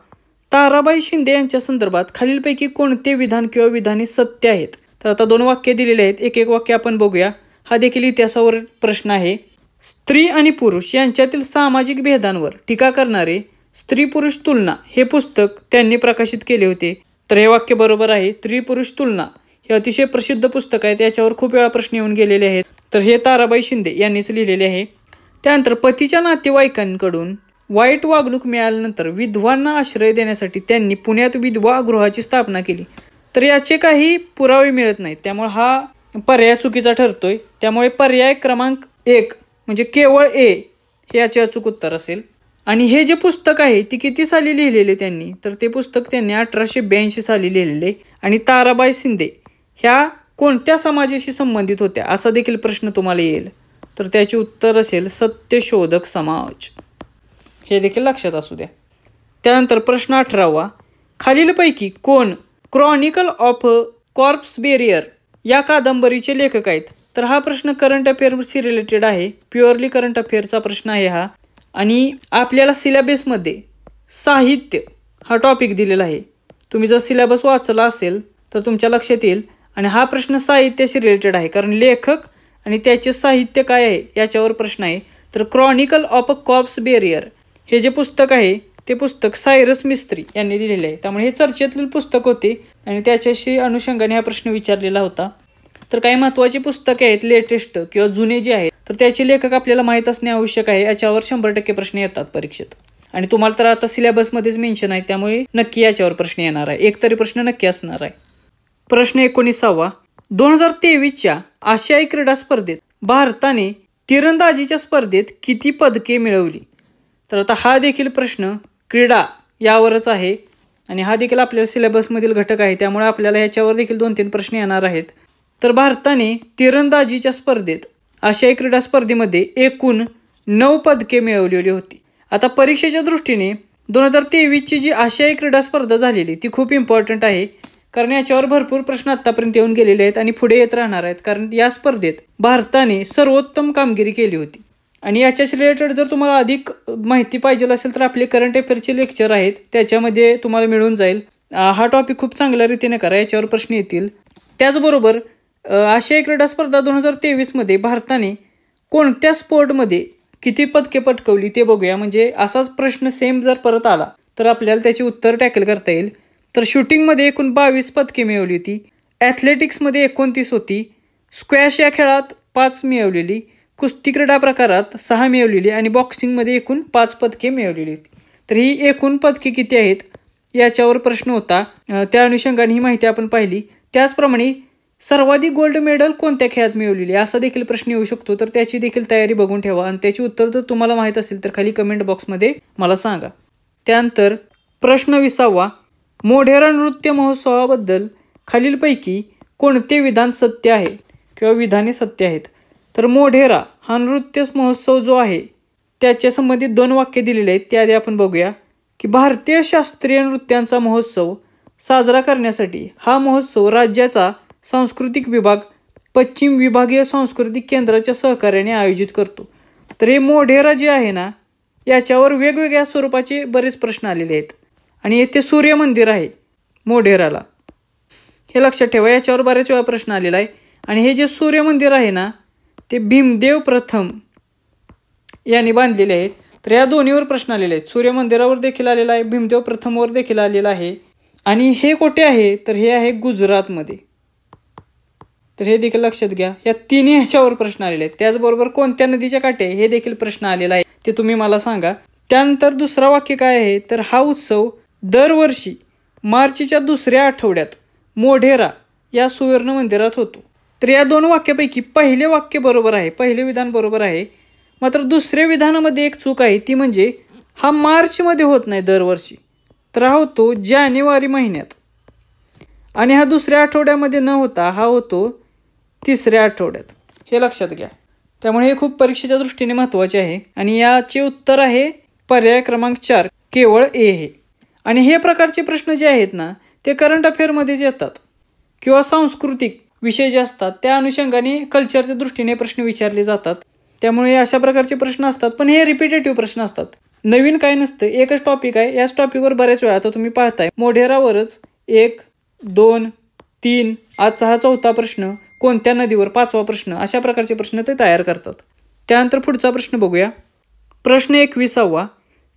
ताराबाई शिंदे यांच्या संदर्भात खालीलपैकी कोणते विधान किंवा विधाने सत्य आहेत तर आता 2 वाक्य दिलेले आहेत, एक वाक्य आपण बघूया. हा देखील इतिहासावर प्रश्न आहे. स्त्री आणि पुरुष यांच्यातील सामाजिक भेदांवर टीका करणारे स्त्री पुरुष तुलना हे पुस्तक त्यांनी प्रकाशित केले होते. तर हे वाक्य बरोबर आहे. स्त्री पुरुष तुलना हे अतिशय प्रसिद्ध पुस्तक आहे, त्याच्यावर खूप वेळा प्रश्न येऊन गेलेले आहेत. तर हे ताराबाई शिंदे यांनीच लिहिलेले आहे. त्यानंतर पतीच्या नातेवाईकांकडून वाईट वागणूक मिळाल्यानंतर विधवांना आश्रय देण्यासाठी त्यांनी पुण्यात विधवा गृहाची स्थापना केली. तर याचे काही पुरावे मिळत नाहीत, त्यामुळे हा पर्याय चुकीचा ठरतोय. त्यामुळे पर्याय क्रमांक 1 म्हणजे केवळ ए हे याचे अचूक उत्तर असेल. आणि हे जे पुस्तक आहे ते किती साली लिहिलेले त्यांनी, तर ते पुस्तक त्यांनी 1882 साली लिहिलेले. आणि ताराबाई शिंदे ह्या कोणत्या समाजाशी संबंधित होत्या असा देखील प्रश्न तुम्हाला येईल. तर त्याचे उत्तर असेल सत्यशोधक समाज. हे देखील लक्षात असू द्या. त्यानंतर प्रश्न 18वा, खालीलपैकी कोण क्रॉनिकल ऑफ कॉर्प्स बेरियर या कादंबरीचे लेखक आहेत? तर हा प्रश्न करंट अफेअरशी रिलेटेड आहे, प्युअरली करंट अफेअरचा प्रश्न आहे हा. आणि आपल्याला सिलेबसमध्ये साहित्य हा टॉपिक दिलेला आहे. तुम्ही जर सिलेबस वाचला असेल तर तुमच्या लक्षात येईल. आणि हा प्रश्न साहित्याशी रिलेटेड आहे, कारण लेखक आणि त्याचे साहित्य काय आहे याच्यावर प्रश्न आहे. तर Chronicle of a corps barrier हे जे पुस्तक आहे ते पुस्तक सायरस मिस्त्री यांनी लिहिलेले आहे. त्यामुळे हे चर्चेतील पुस्तक होते आणि त्याच्याशी अनुषंगाने हा प्रश्न विचारलेला होता. तर काही महत्त्वाची पुस्तके आहेत लेटेस्ट किंवा जुने जे आहेत, तर त्याचे लेखक आपल्याला माहीत असणे आवश्यक आहे. याच्यावर 100% प्रश्न येतात परीक्षेत. आणि तुम्हाला तर आता सिलेबसमध्येच मेन्शन आहे, त्यामुळे नक्की याच्यावर प्रश्न येणार आहे, एक तरी प्रश्न नक्की असणार आहे. प्रश्न 19वा, 2023च्या आशियाई क्रीडा स्पर्धेत भारताने तिरंदाजीच्या स्पर्धेत किती पदके मिळवली? तर आता हा देखील प्रश्न क्रीडा यावरच आहे आणि हा देखील आपल्या सिलेबसमधील घटक आहे, त्यामुळे आपल्याला ह्याच्यावर देखील 2-3 प्रश्न येणार आहेत. तर भारताने तिरंदाजीच्या स्पर्धेत आशियाई क्रीडा स्पर्धेमध्ये एकूण 9 पदके मिळवलेली होती. आता परीक्षेच्या दृष्टीने 2023ची जी आशियाई क्रीडा स्पर्धा झालेली ती खूप इम्पॉर्टंट आहे, कारण याच्यावर भरपूर प्रश्न आत्तापर्यंत येऊन गेलेले आहेत आणि पुढे येत राहणार आहेत. कारण या स्पर्धेत भारताने सर्वोत्तम कामगिरी केली होती. आणि याच्याशी रिलेटेड जर तुम्हाला अधिक माहिती पाहिजे असेल तर आपले करंट अफेअरचे लेक्चर आहेत, त्याच्यामध्ये तुम्हाला मिळून जाईल. हा टॉपिक खूप चांगल्या रीतीने करा, याच्यावर प्रश्न येतील. त्याचबरोबर आशियाई क्रीडा स्पर्धा 2023मध्ये भारताने कोणत्या स्पोर्टमध्ये किती पदके पटकवली ते बघूया. म्हणजे असाच प्रश्न सेम जर परत आला तर आपल्याला त्याचे उत्तर टॅकल करता येईल. तर शूटिंगमध्ये एकूण 22 पदके मिळवली होती, ॲथलेटिक्समध्ये 29 होती, स्क्वॅश या खेळात 5 मिळवलेली, कुस्ती क्रीडा प्रकारात 6 मिळवलेली आणि बॉक्सिंगमध्ये एकूण 5 पदके मिळवलेली होती. तर ही एकूण पदके किती आहेत याच्यावर प्रश्न होता, त्या अनुषंगाने ही माहिती आपण पाहिली. त्याचप्रमाणे सर्वाधिक गोल्ड मेडल कोणत्या खेळात मिळवलेली असा देखील प्रश्न येऊ शकतो. तर त्याची देखील तयारी बघून ठेवा आणि त्याची उत्तर जर तुम्हाला माहीत असेल तर खाली कमेंट बॉक्समध्ये मला सांगा. त्यानंतर प्रश्न 20वा, मोढेरा नृत्य महोत्सवाबद्दल खालीलपैकी कोणते विधान सत्य आहे किंवा विधाने सत्य आहेत? तर मोढेरा हा नृत्य महोत्सव जो आहे त्याच्या संबंधित 2 वाक्य दिलेले आहेत, त्याआधी आपण बघूया की भारतीय शास्त्रीय नृत्यांचा महोत्सव साजरा करण्यासाठी हा महोत्सव राज्याचा सांस्कृतिक विभाग पश्चिम विभागीय सांस्कृतिक केंद्राच्या सहकार्याने आयोजित करतो. तर हे मोढेरा जे आहे ना याच्यावर वेगवेगळ्या स्वरूपाचे बरेच प्रश्न आलेले आहेत. आणि येथे सूर्य मंदिर आहे मोढेराला, हे लक्षात ठेवा, याच्यावर बरेच वेळा प्रश्न आलेला आहे. आणि हे जे सूर्य मंदिर आहे ना ते भीमदेव प्रथम यांनी बांधलेले आहेत. तर या दोन्हीवर प्रश्न आलेले आहेत, सूर्य मंदिरावर देखील आलेला आहे, भीमदेव प्रथमवर देखील आलेला आहे. आणि हे कुठे आहे तर हे आहे गुजरातमध्ये. तर हे देखील लक्षात घ्या, या तिन्ही ह्याच्यावर प्रश्न आलेले आहेत. त्याचबरोबर कोणत्या नदीच्या काठी हे देखील प्रश्न आलेला आहे, ते तुम्ही मला सांगा. त्यानंतर दुसरा वाक्य काय आहे तर हा उत्सव दरवर्षी मार्चच्या 2ऱ्या आठवड्यात मोढेरा या सुवर्ण मंदिरात होतो. तर या 2 वाक्यापैकी पहिले वाक्य बरोबर आहे, पहिले विधान बरोबर आहे. मात्र दुसऱ्या विधानामध्ये एक चूक आहे, ती म्हणजे हा मार्चमध्ये होत नाही दरवर्षी, तर हा होतो जानेवारी महिन्यात. आणि हा 2ऱ्या आठवड्यामध्ये न होता हा होतो 3ऱ्या आठवड्यात, हे लक्षात घ्या. त्यामुळे हे खूप परीक्षेच्या दृष्टीने महत्त्वाचे आहे. आणि याचे उत्तर आहे पर्याय क्रमांक 4 केवळ ए हे. आणि हे प्रकारचे प्रश्न जे आहेत ना ते करंट अफेअरमध्येच येतात किंवा सांस्कृतिक विषय जे असतात त्या अनुषंगाने कल्चरच्या दृष्टीने प्रश्न विचारले जातात. त्यामुळे अशा प्रकारचे प्रश्न असतात, पण हे रिपिटेटिव्ह प्रश्न असतात, नवीन काय नसतं, एकच टॉपिक आहे. याच टॉपिकवर बऱ्याच वेळा आता तुम्ही पाहताय मोढेरावरच 1, 2, 3 आजचा हा 4था प्रश्न, कोणत्या नदीवर 5वा प्रश्न, अशा प्रकारचे प्रश्न ते तयार करतात. त्यानंतर पुढचा प्रश्न बघूया. प्रश्न 21वा.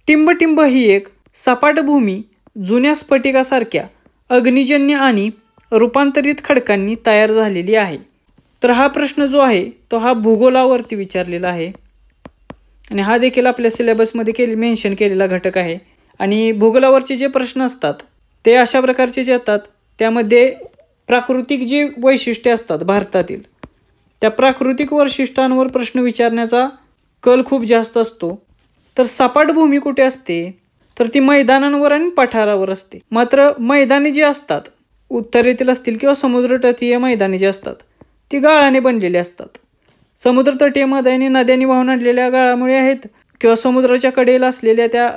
टिंबटिंब ही एक सपाट भूमी जुन्या स्फटिकासारख्या अग्निजन्य आणि रूपांतरित खडकांनी तयार झालेली आहे. तर हा प्रश्न जो आहे तो हा भूगोलावरती विचारलेला आहे आणि हा देखील आपल्या सिलेबसमध्ये मेन्शन केलेला घटक आहे. आणि भूगोलावरचे जे प्रश्न असतात ते अशा प्रकारचे जे येतात, त्यामध्ये प्राकृतिक जी वैशिष्ट्ये असतात भारतातील, त्या प्राकृतिक वैशिष्ट्यांवर प्रश्न विचारण्याचा कल खूप जास्त असतो. तर सपाट भूमी कुठे असते, तर ती मैदानांवर आणि पठारावर असते. मात्र मैदाने जी असतात, उत्तरेतील असतील किंवा समुद्रतटीय मैदाने जी असतात ती गाळाने बनलेली असतात. समुद्रतटीय मैदाने नद्यांनी वाहून आणलेल्या गाळामुळे आहेत किंवा समुद्राच्या कडेला असलेल्या त्या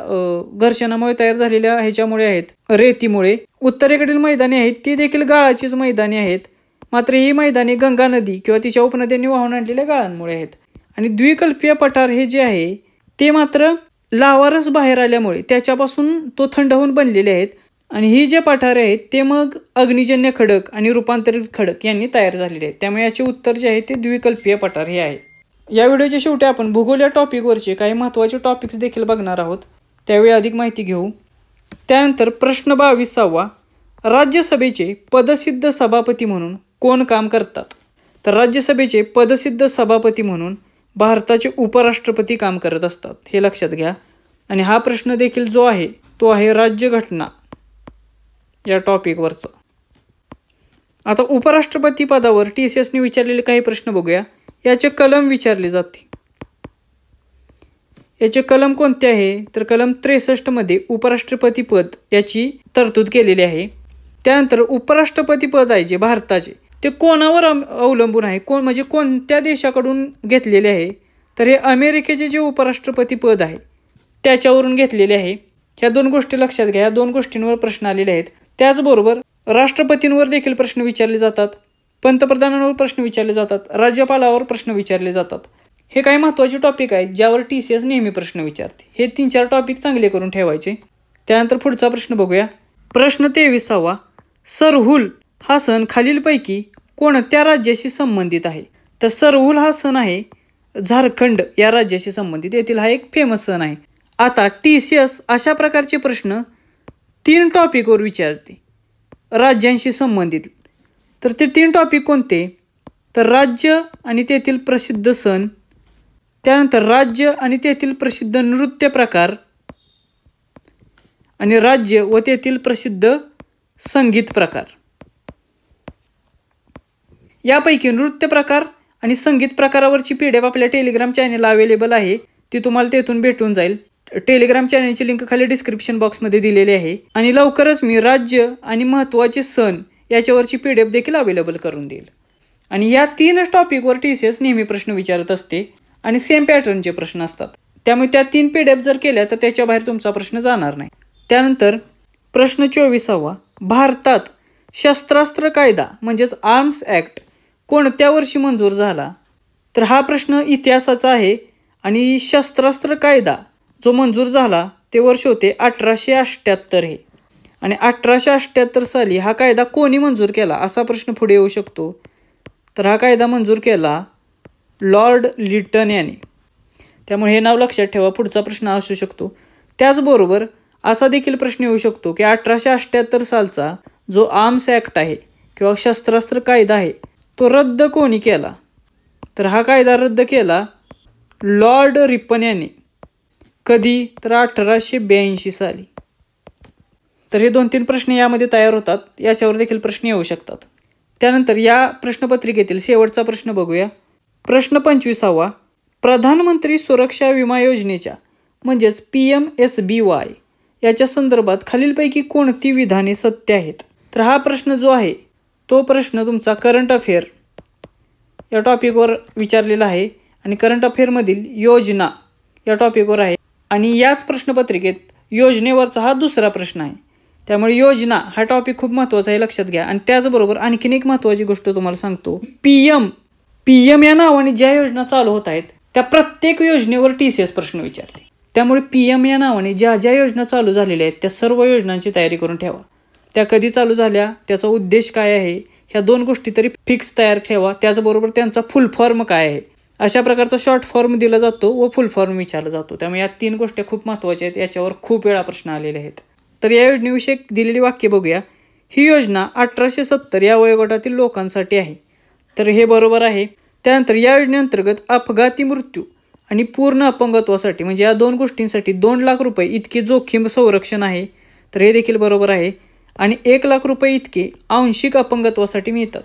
घर्षणामुळे तयार झालेल्या ह्याच्यामुळे आहेत, रेतीमुळे. उत्तरेकडील मैदाने आहेत ती देखील गाळाचीच मैदाने आहेत. मात्र ही मैदाने गंगा नदी किंवा तिच्या उपनद्यांनी वाहून आणलेल्या गाळांमुळे आहेत. आणि द्विकल्पीय पठार हे जे आहे ते मात्र लावारस बाहेर आल्यामुळे त्याच्यापासून तो थंड होऊन बनलेले आहेत. आणि ही जे पठारे आहेत ते मग अग्निजन्य खडक आणि रूपांतरित खडक यांनी तयार झालेले आहेत. त्यामुळे याचे उत्तर जे आहे ते द्विकल्पीय पठार हे आहे. या व्हिडिओच्या शेवटी आपण भूगोल या टॉपिकवरचे काही महत्त्वाचे टॉपिक्स देखील बघणार आहोत, त्यावेळी अधिक माहिती घेऊ. त्यानंतर प्रश्न 22वा. राज्यसभेचे पदसिद्ध सभापती म्हणून कोण काम करतात? तर राज्यसभेचे पदसिद्ध सभापती म्हणून भारताचे उपराष्ट्रपती काम करत असतात, हे लक्षात घ्या. आणि हा प्रश्न देखील जो आहे तो आहे राज्यघटना या टॉपिकवरचा. आता उपराष्ट्रपती पदावर TCSने विचारलेले काही प्रश्न बघूया. याचे कलम विचारले जाते. याचे कलम कोणते आहे, तर कलम 63 मध्ये उपराष्ट्रपती पद याची तरतूद केलेली आहे. त्यानंतर उपराष्ट्रपती पद आहे जे भारताचे ते कोणावर अवलंबून आहे, म्हणजे कोणत्या देशाकडून घेतलेले आहे, तर हे अमेरिकेचे जे उपराष्ट्रपती पद आहे त्याच्यावरून घेतलेले आहे. ह्या 2 गोष्टी लक्षात घ्या. या 2 गोष्टींवर प्रश्न आलेले आहेत. त्याचबरोबर राष्ट्रपतींवर देखील प्रश्न विचारले जातात, पंतप्रधानांवर प्रश्न विचारले जातात, राज्यपालावर प्रश्न विचारले जातात. हे काही महत्त्वाचे टॉपिक आहेत ज्यावर TCS नेहमी प्रश्न विचारते. हे 3-4 टॉपिक चांगले करून ठेवायचे. त्यानंतर पुढचा प्रश्न बघूया. प्रश्न 23वा. सरहुल हा सण खालीलपैकी कोणत्या राज्याशी संबंधित आहे? तर सरहुल हा सण आहे झारखंड या राज्याशी संबंधित, येथील हा एक फेमस सण आहे. आता TCS अशा प्रकारचे प्रश्न 3 टॉपिकवर विचारते राज्यांशी संबंधित. तर ते 3 टॉपिक कोणते, तर राज्य आणि तेथील प्रसिद्ध सण, त्यानंतर राज्य आणि तेथील प्रसिद्ध नृत्य प्रकार, आणि राज्य व तेथील प्रसिद्ध संगीत प्रकार. यापैकी नृत्य प्रकार आणि संगीत प्रकारावरची PDF आपल्या टेलिग्राम चॅनलला अवेलेबल आहे, ती तुम्हाला तेथून भेटून जाईल. टेलिग्राम चॅनलची लिंक खाली डिस्क्रिप्शन बॉक्समध्ये दिलेली आहे. आणि लवकरच मी राज्य आणि महत्त्वाचे सण याच्यावरची PDF देखील अवेलेबल करून देईल. आणि या 3च टॉपिकवर TCS नेहमी प्रश्न विचारत असते आणि सेम पॅटर्नचे प्रश्न असतात. त्यामुळे त्या 3 PDF जर केल्या तर त्याच्या बाहेर तुमचा प्रश्न जाणार नाही. त्यानंतर प्रश्न 24वा. भारतात शस्त्रास्त्र कायदा म्हणजेच आर्म्स ॲक्ट कोणत्या वर्षी मंजूर झाला? तर हा प्रश्न इतिहासाचा आहे. आणि शस्त्रास्त्र कायदा जो मंजूर झाला ते वर्ष होते 1878 हे. आणि 1878 साली हा कायदा कोणी मंजूर केला असा प्रश्न पुढे येऊ शकतो. तर हा कायदा मंजूर केला लॉर्ड लिटन याने. त्यामुळे हे नाव लक्षात ठेवा, पुढचा प्रश्न असू शकतो. त्याचबरोबर असा देखील प्रश्न येऊ शकतो की 1878 सालचा जो आर्म्स ॲक्ट आहे किंवा शस्त्रास्त्र कायदा आहे तो रद्द कोणी केला? तर हा कायदा रद्द केला लॉर्ड रिपन याने. कधी? तर 1882 साली. तर हे 2-3 प्रश्न यामध्ये तयार होतात, याच्यावर देखील प्रश्न येऊ शकतात. त्यानंतर या प्रश्नपत्रिकेतील शेवटचा प्रश्न बघूया. प्रश्न 25वा. प्रधानमंत्री सुरक्षा विमा योजनेच्या म्हणजेच PMSBY याच्या संदर्भात खालीलपैकी कोणती विधाने सत्य आहेत? तर हा प्रश्न जो आहे तो प्रश्न तुमचा करंट अफेअर या टॉपिकवर विचारलेला आहे. आणि करंट अफेअरमधील योजना या टॉपिकवर आहे. आणि याच प्रश्नपत्रिकेत योजनेवरचा हा दुसरा प्रश्न आहे. त्यामुळे योजना हा टॉपिक खूप महत्त्वाचा आहे, लक्षात घ्या. आणि त्याचबरोबर आणखीन एक महत्त्वाची गोष्ट तुम्हाला सांगतो. PM या नावाने ज्या योजना चालू होत आहेत त्या प्रत्येक योजनेवर TCS प्रश्न विचारते. त्यामुळे PM या नावाने ज्या ज्या योजना चालू झालेल्या आहेत त्या सर्व योजनांची तयारी करून ठेवा. त्या कधी चालू झाल्या, त्याचा उद्देश काय आहे, ह्या 2 गोष्टी तरी फिक्स तयार ठेवा. त्याचबरोबर त्यांचा फुल फॉर्म काय आहे, अशा प्रकारचा शॉर्ट फॉर्म दिला जातो व फुल फॉर्म विचारला जातो. त्यामुळे या 3 गोष्टी खूप महत्त्वाच्या आहेत. याच्यावर खूप वेळा प्रश्न आलेले आहेत. तर या योजनेविषयी दिलेली वाक्य बघूया. ही योजना 1870 या वयोगटातील लोकांसाठी आहे. तर हे बरोबर आहे. त्यानंतर या योजनेअंतर्गत अपघाती मृत्यू आणि पूर्ण अपंगत्वासाठी म्हणजे या 2 गोष्टींसाठी 2 लाख रुपये इतके जोखीम संरक्षण आहे. तर हे देखील बरोबर आहे. आणि 1 लाख रुपये इतके आंशिक अपंगत्वासाठी मिळतात.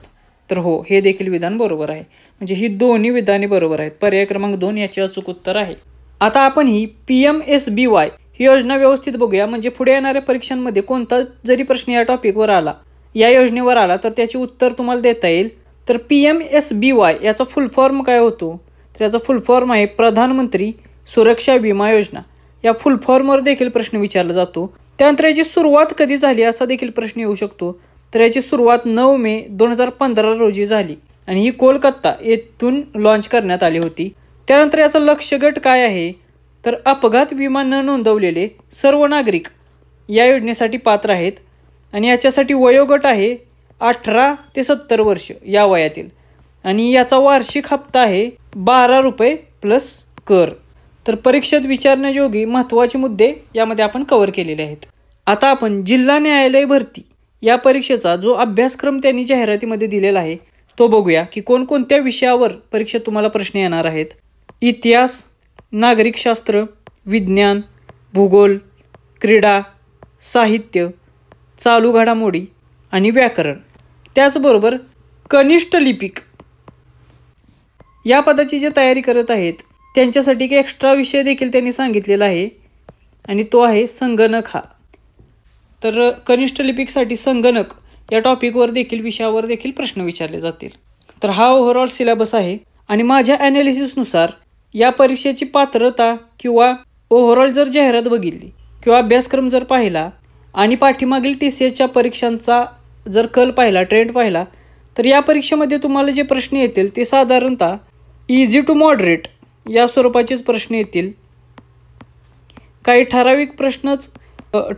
तर हो, हे देखील विधान बरोबर आहे. म्हणजे ही दोन्ही विधाने बरोबर आहेत. पर्याय क्रमांक 2 याचे अचूक उत्तर आहे. आता आपण ही PMSBY ही योजना व्यवस्थित बघूया. म्हणजे पुढे येणाऱ्या परीक्षांमध्ये कोणता जरी प्रश्न या टॉपिकवर आला, या योजनेवर आला, तर त्याचे उत्तर तुम्हाला देता येईल. तर PMSBY याचा फुल फॉर्म काय होतो, तर याचा फुल फॉर्म आहे प्रधानमंत्री सुरक्षा विमा योजना. या फुल फॉर्मवर देखील प्रश्न विचारला जातो. त्यानंतर याची सुरुवात कधी झाली असा देखील प्रश्न येऊ शकतो. तर याची सुरुवात 9 मे 2015 रोजी झाली आणि ही कोलकाता येथून लॉन्च करण्यात आली होती. त्यानंतर याचा लक्ष्य गट काय आहे, तर अपघात विमा न नोंदवलेले सर्व नागरिक या योजनेसाठी पात्र आहेत. आणि याच्यासाठी वयोगट आहे 18 ते 70 वर्ष या वयातील. आणि याचा वार्षिक हप्ता आहे 12 रुपये प्लस कर. तर परीक्षेत विचारण्याजोगी महत्त्वाचे मुद्दे यामध्ये आपण कव्हर केलेले आहेत. आता आपण जिल्हा न्यायालय भरती या परीक्षेचा जो अभ्यासक्रम त्यांनी जाहिरातीमध्ये दिलेला आहे तो बघूया की कोणकोणत्या विषयावर परीक्षेत तुम्हाला प्रश्न येणार आहेत. इतिहास, नागरिकशास्त्र, विज्ञान, भूगोल, क्रीडा, साहित्य, चालू घडामोडी आणि व्याकरण. त्याचबरोबर कनिष्ठ लिपिक या पदाची जे तयारी करत आहेत त्यांच्यासाठी एक एक्स्ट्रा विषय देखील त्यांनी सांगितलेला आहे आणि तो आहे संगणक हा. तर कनिष्ठ लिपिकसाठी संगणक या टॉपिकवर देखील विषयावर देखील प्रश्न विचारले जातील. तर हा ओव्हरऑल सिलेबस आहे आणि माझ्या ॲनालिसिसनुसार या परीक्षेची पात्रता किंवा ओव्हरऑल जर जाहिरात बघितली किंवा अभ्यासक्रम जर पाहिला आणि पाठीमागील TCSच्या परीक्षांचा जर कल पाहिला, ट्रेंड पाहिला, तर या परीक्षेमध्ये तुम्हाला जे प्रश्न येतील ते साधारणतः इझी टू मॉडरेट या स्वरूपाचेच प्रश्न येतील. काही ठराविक प्रश्नच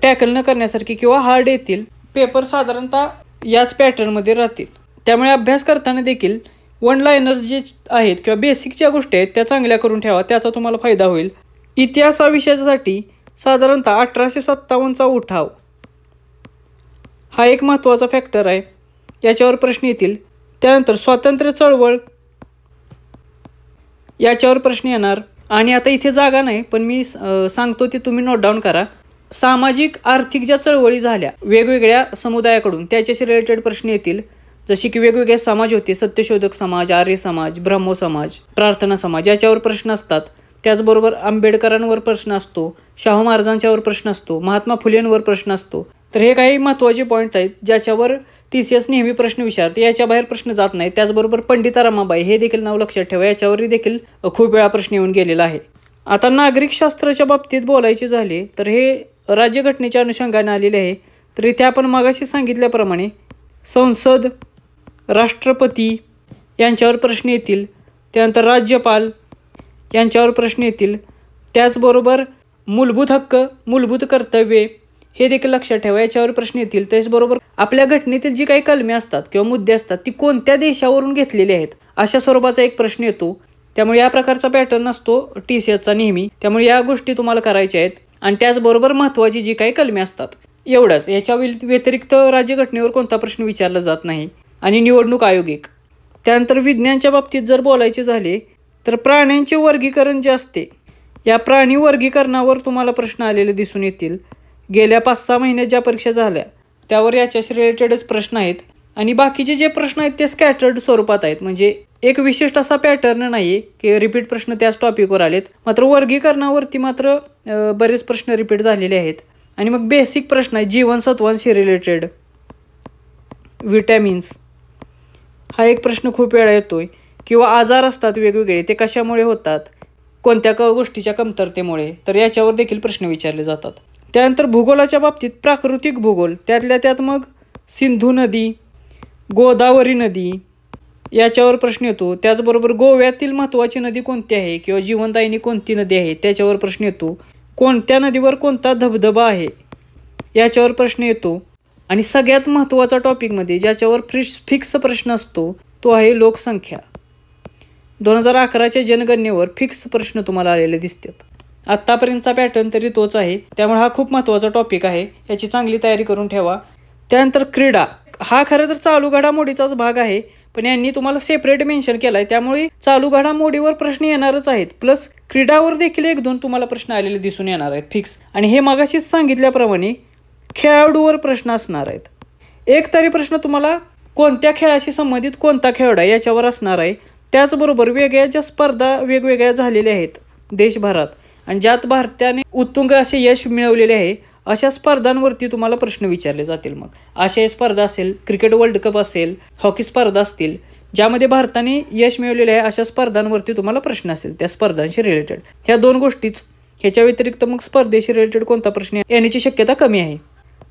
टॅकल न करण्यासारखे किंवा हार्ड येतील. पेपर साधारणतः याच पॅटर्नमध्ये राहतील. त्यामुळे अभ्यास करताना देखील 1 लाइनर्स जे आहेत किंवा बेसिकच्या गोष्टी आहेत त्या चांगल्या करून ठेवा, त्याचा तुम्हाला फायदा होईल. इतिहास हा विषयासाठी साधारणतः 1857चा उठाव हा एक महत्त्वाचा फॅक्टर आहे, याच्यावर प्रश्न येतील. त्यानंतर स्वातंत्र्य चळवळ याच्यावर प्रश्न येणार. आणि आता इथे जागा नाही पण मी सांगतो ते तुम्ही नोट डाऊन करा. सामाजिक आर्थिक ज्या चळवळी झाल्या वेगवेगळ्या समुदायाकडून त्याच्याशी रिलेटेड प्रश्न येतील. जसे की वेगवेगळे समाज होते, सत्यशोधक समाज, आर्य समाज, ब्राह्मो समाज, प्रार्थना समाज, याच्यावर प्रश्न असतात. त्याचबरोबर आंबेडकरांवर प्रश्न असतो, शाहू महाराजांच्यावर प्रश्न असतो, महात्मा फुलेंवर प्रश्न असतो. तर हे काही महत्त्वाचे पॉईंट आहेत ज्याच्यावर TCS नेहमी प्रश्न विचारते, याच्या बाहेर प्रश्न जात नाही. त्याचबरोबर पंडिता रमाबाई हे देखील नाव लक्षात ठेवा, याच्यावरही देखील खूप वेळा प्रश्न येऊन गेलेला आहे. आता नागरिकशास्त्राच्या बाबतीत बोलायचे झाले तर हे राज्यघटनेच्या अनुषंगाने आलेले आहे. तर इथे आपण मगाशी सांगितल्याप्रमाणे संसद, राष्ट्रपती यांच्यावर प्रश्न येतील. त्यानंतर राज्यपाल यांच्यावर प्रश्न येतील. त्याचबरोबर मूलभूत हक्क, मूलभूत कर्तव्ये हे देखील लक्षात ठेवा, याच्यावर प्रश्न येतील. त्याचबरोबर आपल्या घटनेतील जी काही कलमे असतात किंवा मुद्दे असतात ती कोणत्या देशावरून घेतलेली आहेत अशा स्वरूपाचा एक प्रश्न येतो. त्यामुळे या प्रकारचा पॅटर्न असतो TCSचा नेहमी. त्यामुळे या गोष्टी तुम्हाला करायच्या आहेत. आणि त्याचबरोबर महत्त्वाची जी काही कलमे असतात एवढंच. याच्या व्यतिरिक्त राज्यघटनेवर कोणता प्रश्न विचारला जात नाही. आणि निवडणूक आयोग एक. त्यानंतर विज्ञानच्या बाबतीत जर बोलायचे झाले तर प्राण्यांचे वर्गीकरण जे असते या प्राणी वर्गीकरणावर तुम्हाला प्रश्न आलेले दिसून येतील. गेल्या 5-6 महिन्यात ज्या परीक्षा झाल्या त्यावर याच्याशी रिलेटेडच प्रश्न आहेत. आणि बाकीचे जे प्रश्न आहेत ते स्कॅटर्ड स्वरूपात आहेत. म्हणजे एक विशिष्ट असा पॅटर्न नाही आहे की रिपीट प्रश्न त्याच टॉपिकवर आलेत. मात्र वर्गीकरणावरती मात्र बरेच प्रश्न रिपीट झालेले आहेत. आणि मग बेसिक प्रश्न आहे जीवनसत्वांशी रिलेटेड, विटॅमिन्स हा एक प्रश्न खूप वेळा येतोय. किंवा आजार असतात वेगवेगळे, ते कशामुळे होतात, कोणत्या गोष्टीच्या कमतरतेमुळे, तर याच्यावर देखील प्रश्न विचारले जातात. त्यानंतर भूगोलाच्या बाबतीत प्राकृतिक भूगोल, त्यातल्या त्यात मग सिंधू नदी, गोदावरी नदी याच्यावर प्रश्न येतो. त्याचबरोबर गोव्यातील महत्त्वाची नदी कोणती आहे किंवा जीवनदायिनी कोणती नदी आहे त्याच्यावर प्रश्न येतो. कोणत्या नदीवर कोणता धबधबा आहे याच्यावर प्रश्न येतो. आणि सगळ्यात महत्त्वाचा टॉपिकमध्ये ज्याच्यावर फिक्स प्रश्न असतो तो आहे लोकसंख्या. 2011च्या जनगणनेवर फिक्स प्रश्न तुम्हाला आलेले दिसतात. आत्तापर्यंतचा पॅटर्न तरी तोच आहे, त्यामुळे हा खूप महत्त्वाचा टॉपिक आहे, याची चांगली तयारी करून ठेवा. त्यानंतर क्रीडा, हा खरं तर चालू घडामोडीचाच भाग आहे, पण यांनी तुम्हाला सेपरेट मेन्शन केला आहे, त्यामुळे चालू घडामोडीवर प्रश्न येणारच आहेत. प्लस क्रीडावर देखील 1-2 तुम्हाला प्रश्न आलेले दिसून येणार आहेत फिक्स. आणि हे मगाशीच सांगितल्याप्रमाणे खेळाडूवर प्रश्न असणार आहेत. एक तरी प्रश्न तुम्हाला कोणत्या खेळाशी संबंधित कोणता खेळाडू आहे याच्यावर असणार आहे. त्याचबरोबर वेगळ्या ज्या स्पर्धा वेगवेगळ्या झालेल्या आहेत देशभरात आणि ज्यात भारताने उत्तुंग असे यश मिळवलेले आहे, अशा स्पर्धांवरती तुम्हाला प्रश्न विचारले जातील. मग आशियाई स्पर्धा असेल, क्रिकेट वर्ल्ड कप असेल, हॉकी स्पर्धा असतील, ज्यामध्ये भारताने यश मिळवलेले आहे अशा स्पर्धांवरती तुम्हाला प्रश्न असेल त्या स्पर्धांशी रिलेटेड. ह्या 2 गोष्टीच. ह्याच्या व्यतिरिक्त मग स्पर्धेशी रिलेटेड कोणता प्रश्न येण्याची शक्यता कमी आहे.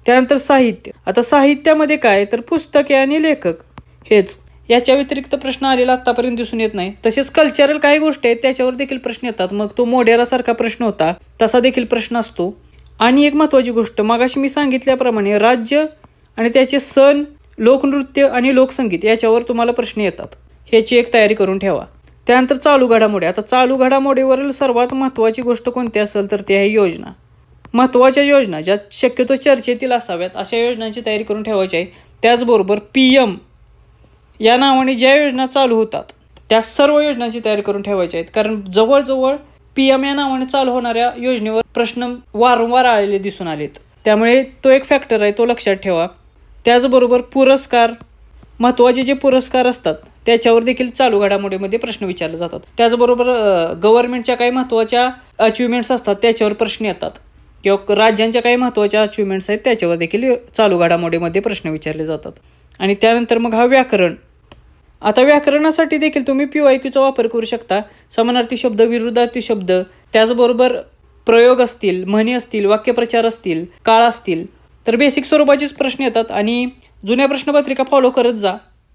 त्यानंतर साहित्य. आता साहित्यामध्ये काय तर पुस्तके आणि लेखक हेच. याच्या व्यतिरिक्त प्रश्न आलेला आतापर्यंत दिसून येत नाही. तसेच कल्चरल काही गोष्टी आहेत त्याच्यावर देखील प्रश्न येतात. मग तो मोढेरासारखा प्रश्न होता तसा देखील प्रश्न असतो. आणि एक महत्त्वाची गोष्ट, मगाशी मी सांगितल्याप्रमाणे राज्य आणि त्याचे सण, लोकनृत्य आणि लोकसंगीत याच्यावर तुम्हाला प्रश्न येतात. ह्याची एक तयारी करून ठेवा. त्यानंतर चालू घडामोडी. आता चालू घडामोडीवरील सर्वात महत्त्वाची गोष्ट कोणती असेल तर ती आहे योजना. महत्त्वाच्या योजना ज्या शक्यतो चर्चेतील असाव्यात अशा योजनांची तयारी करून ठेवायची आहे. त्याचबरोबर PM या नावाने ज्या योजना चालू होतात त्या सर्व योजनांची तयारी करून ठेवायची आहेत, कारण जवळजवळ PM या नावाने चालू होणाऱ्या योजनेवर प्रश्न वारंवार आलेले दिसून आलेत. त्यामुळे तो एक फॅक्टर आहे, तो लक्षात ठेवा. त्याचबरोबर पुरस्कार, महत्त्वाचे जे पुरस्कार असतात त्याच्यावर देखील चालू घडामोडीमध्ये प्रश्न विचारले जातात. त्याचबरोबर गव्हर्नमेंटच्या काही महत्त्वाच्या अचिव्हमेंट्स असतात त्याच्यावर प्रश्न येतात, किंवा राज्यांच्या काही महत्त्वाच्या अचिव्हमेंट्स आहेत त्याच्यावर देखील चालू घडामोडीमध्ये प्रश्न विचारले जातात. आणि त्यानंतर मग हा व्याकरण. आता व्याकरणासाठी देखील तुम्ही PYQचा वापर करू शकता. समानार्थी शब्द, विरुद्धार्थी शब्द, त्याचबरोबर प्रयोग असतील, म्हणी असतील, वाक्यप्रचार असतील, काळ असतील, तर बेसिक स्वरूपाचेच प्रश्न येतात. आणि जुन्या प्रश्नपत्रिका फॉलो करत जा,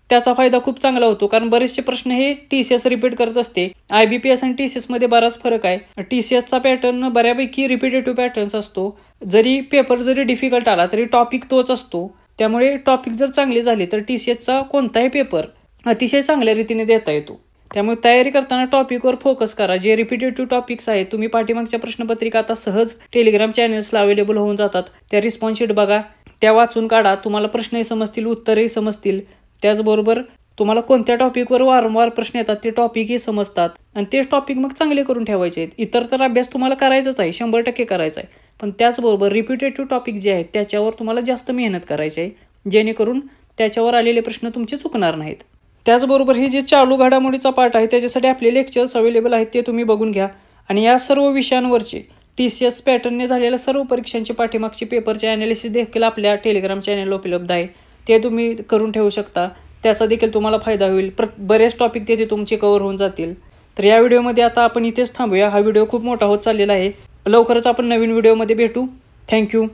त्याचा फायदा खूप चांगला होतो. कारण बरेचसे प्रश्न हे TCS रिपीट करत असते. IBPS आणि TCS मध्ये बराच फरक आहे. TCSचा पॅटर्न बऱ्यापैकी रिपिटेटिव्ह पॅटर्न्स असतो. जरी पेपर जरी डिफिकल्ट आला तरी टॉपिक तोच असतो. त्यामुळे टॉपिक जर चांगले झाले तर TCSचा कोणताही पेपर अतिशय चांगल्या रीतीने देता येतो. त्यामुळे तयारी करताना टॉपिकवर फोकस करा. जे रिपिटेटिव्ह टॉपिक्स आहेत, तुम्ही पाठीमागच्या प्रश्नपत्रिका आता सहज टेलिग्राम चॅनल्सला अवेलेबल होऊन जातात, त्या रिस्पॉन्स शीट बघा, त्या वाचून काढा. तुम्हाला प्रश्नही समजतील, उत्तरही समजतील. त्याचबरोबर तुम्हाला कोणत्या टॉपिकवर वारंवार प्रश्न येतात ते टॉपिकही समजतात आणि तेच टॉपिक मग चांगले करून ठेवायचे आहेत. इतर तर अभ्यास तुम्हाला करायचाच आहे, 100% करायचा आहे, पण त्याचबरोबर रिपिटेटिव्ह टॉपिक जे आहेत त्याच्यावर तुम्हाला जास्त मेहनत करायची आहे, जेणेकरून त्याच्यावर आलेले प्रश्न तुमचे चुकणार नाहीत. त्याचबरोबर हे जे चालू घडामोडीचा पार्ट आहे त्याच्यासाठी आपले लेक्चर्स अवेलेबल आहेत, ते तुम्ही बघून घ्या. आणि या सर्व विषयांवरचे TCS पॅटर्नने झालेल्या सर्व परीक्षांचे पाठीमागचे पेपरचे ॲनालिसिस देखील आपल्या टेलिग्राम चॅनलला उपलब्ध आहे, ते तुम्ही करून ठेवू शकता. त्याचा देखील तुम्हाला फायदा होईल. बरेच टॉपिक तिथे तुमचे कव्हर होऊन जातील. तर या व्हिडिओमध्ये आता आपण इथेच थांबूया. हा व्हिडिओ खूप मोठा होत चाललेला आहे. लवकरच आपण नवीन व्हिडिओमध्ये भेटू. थँक्यू.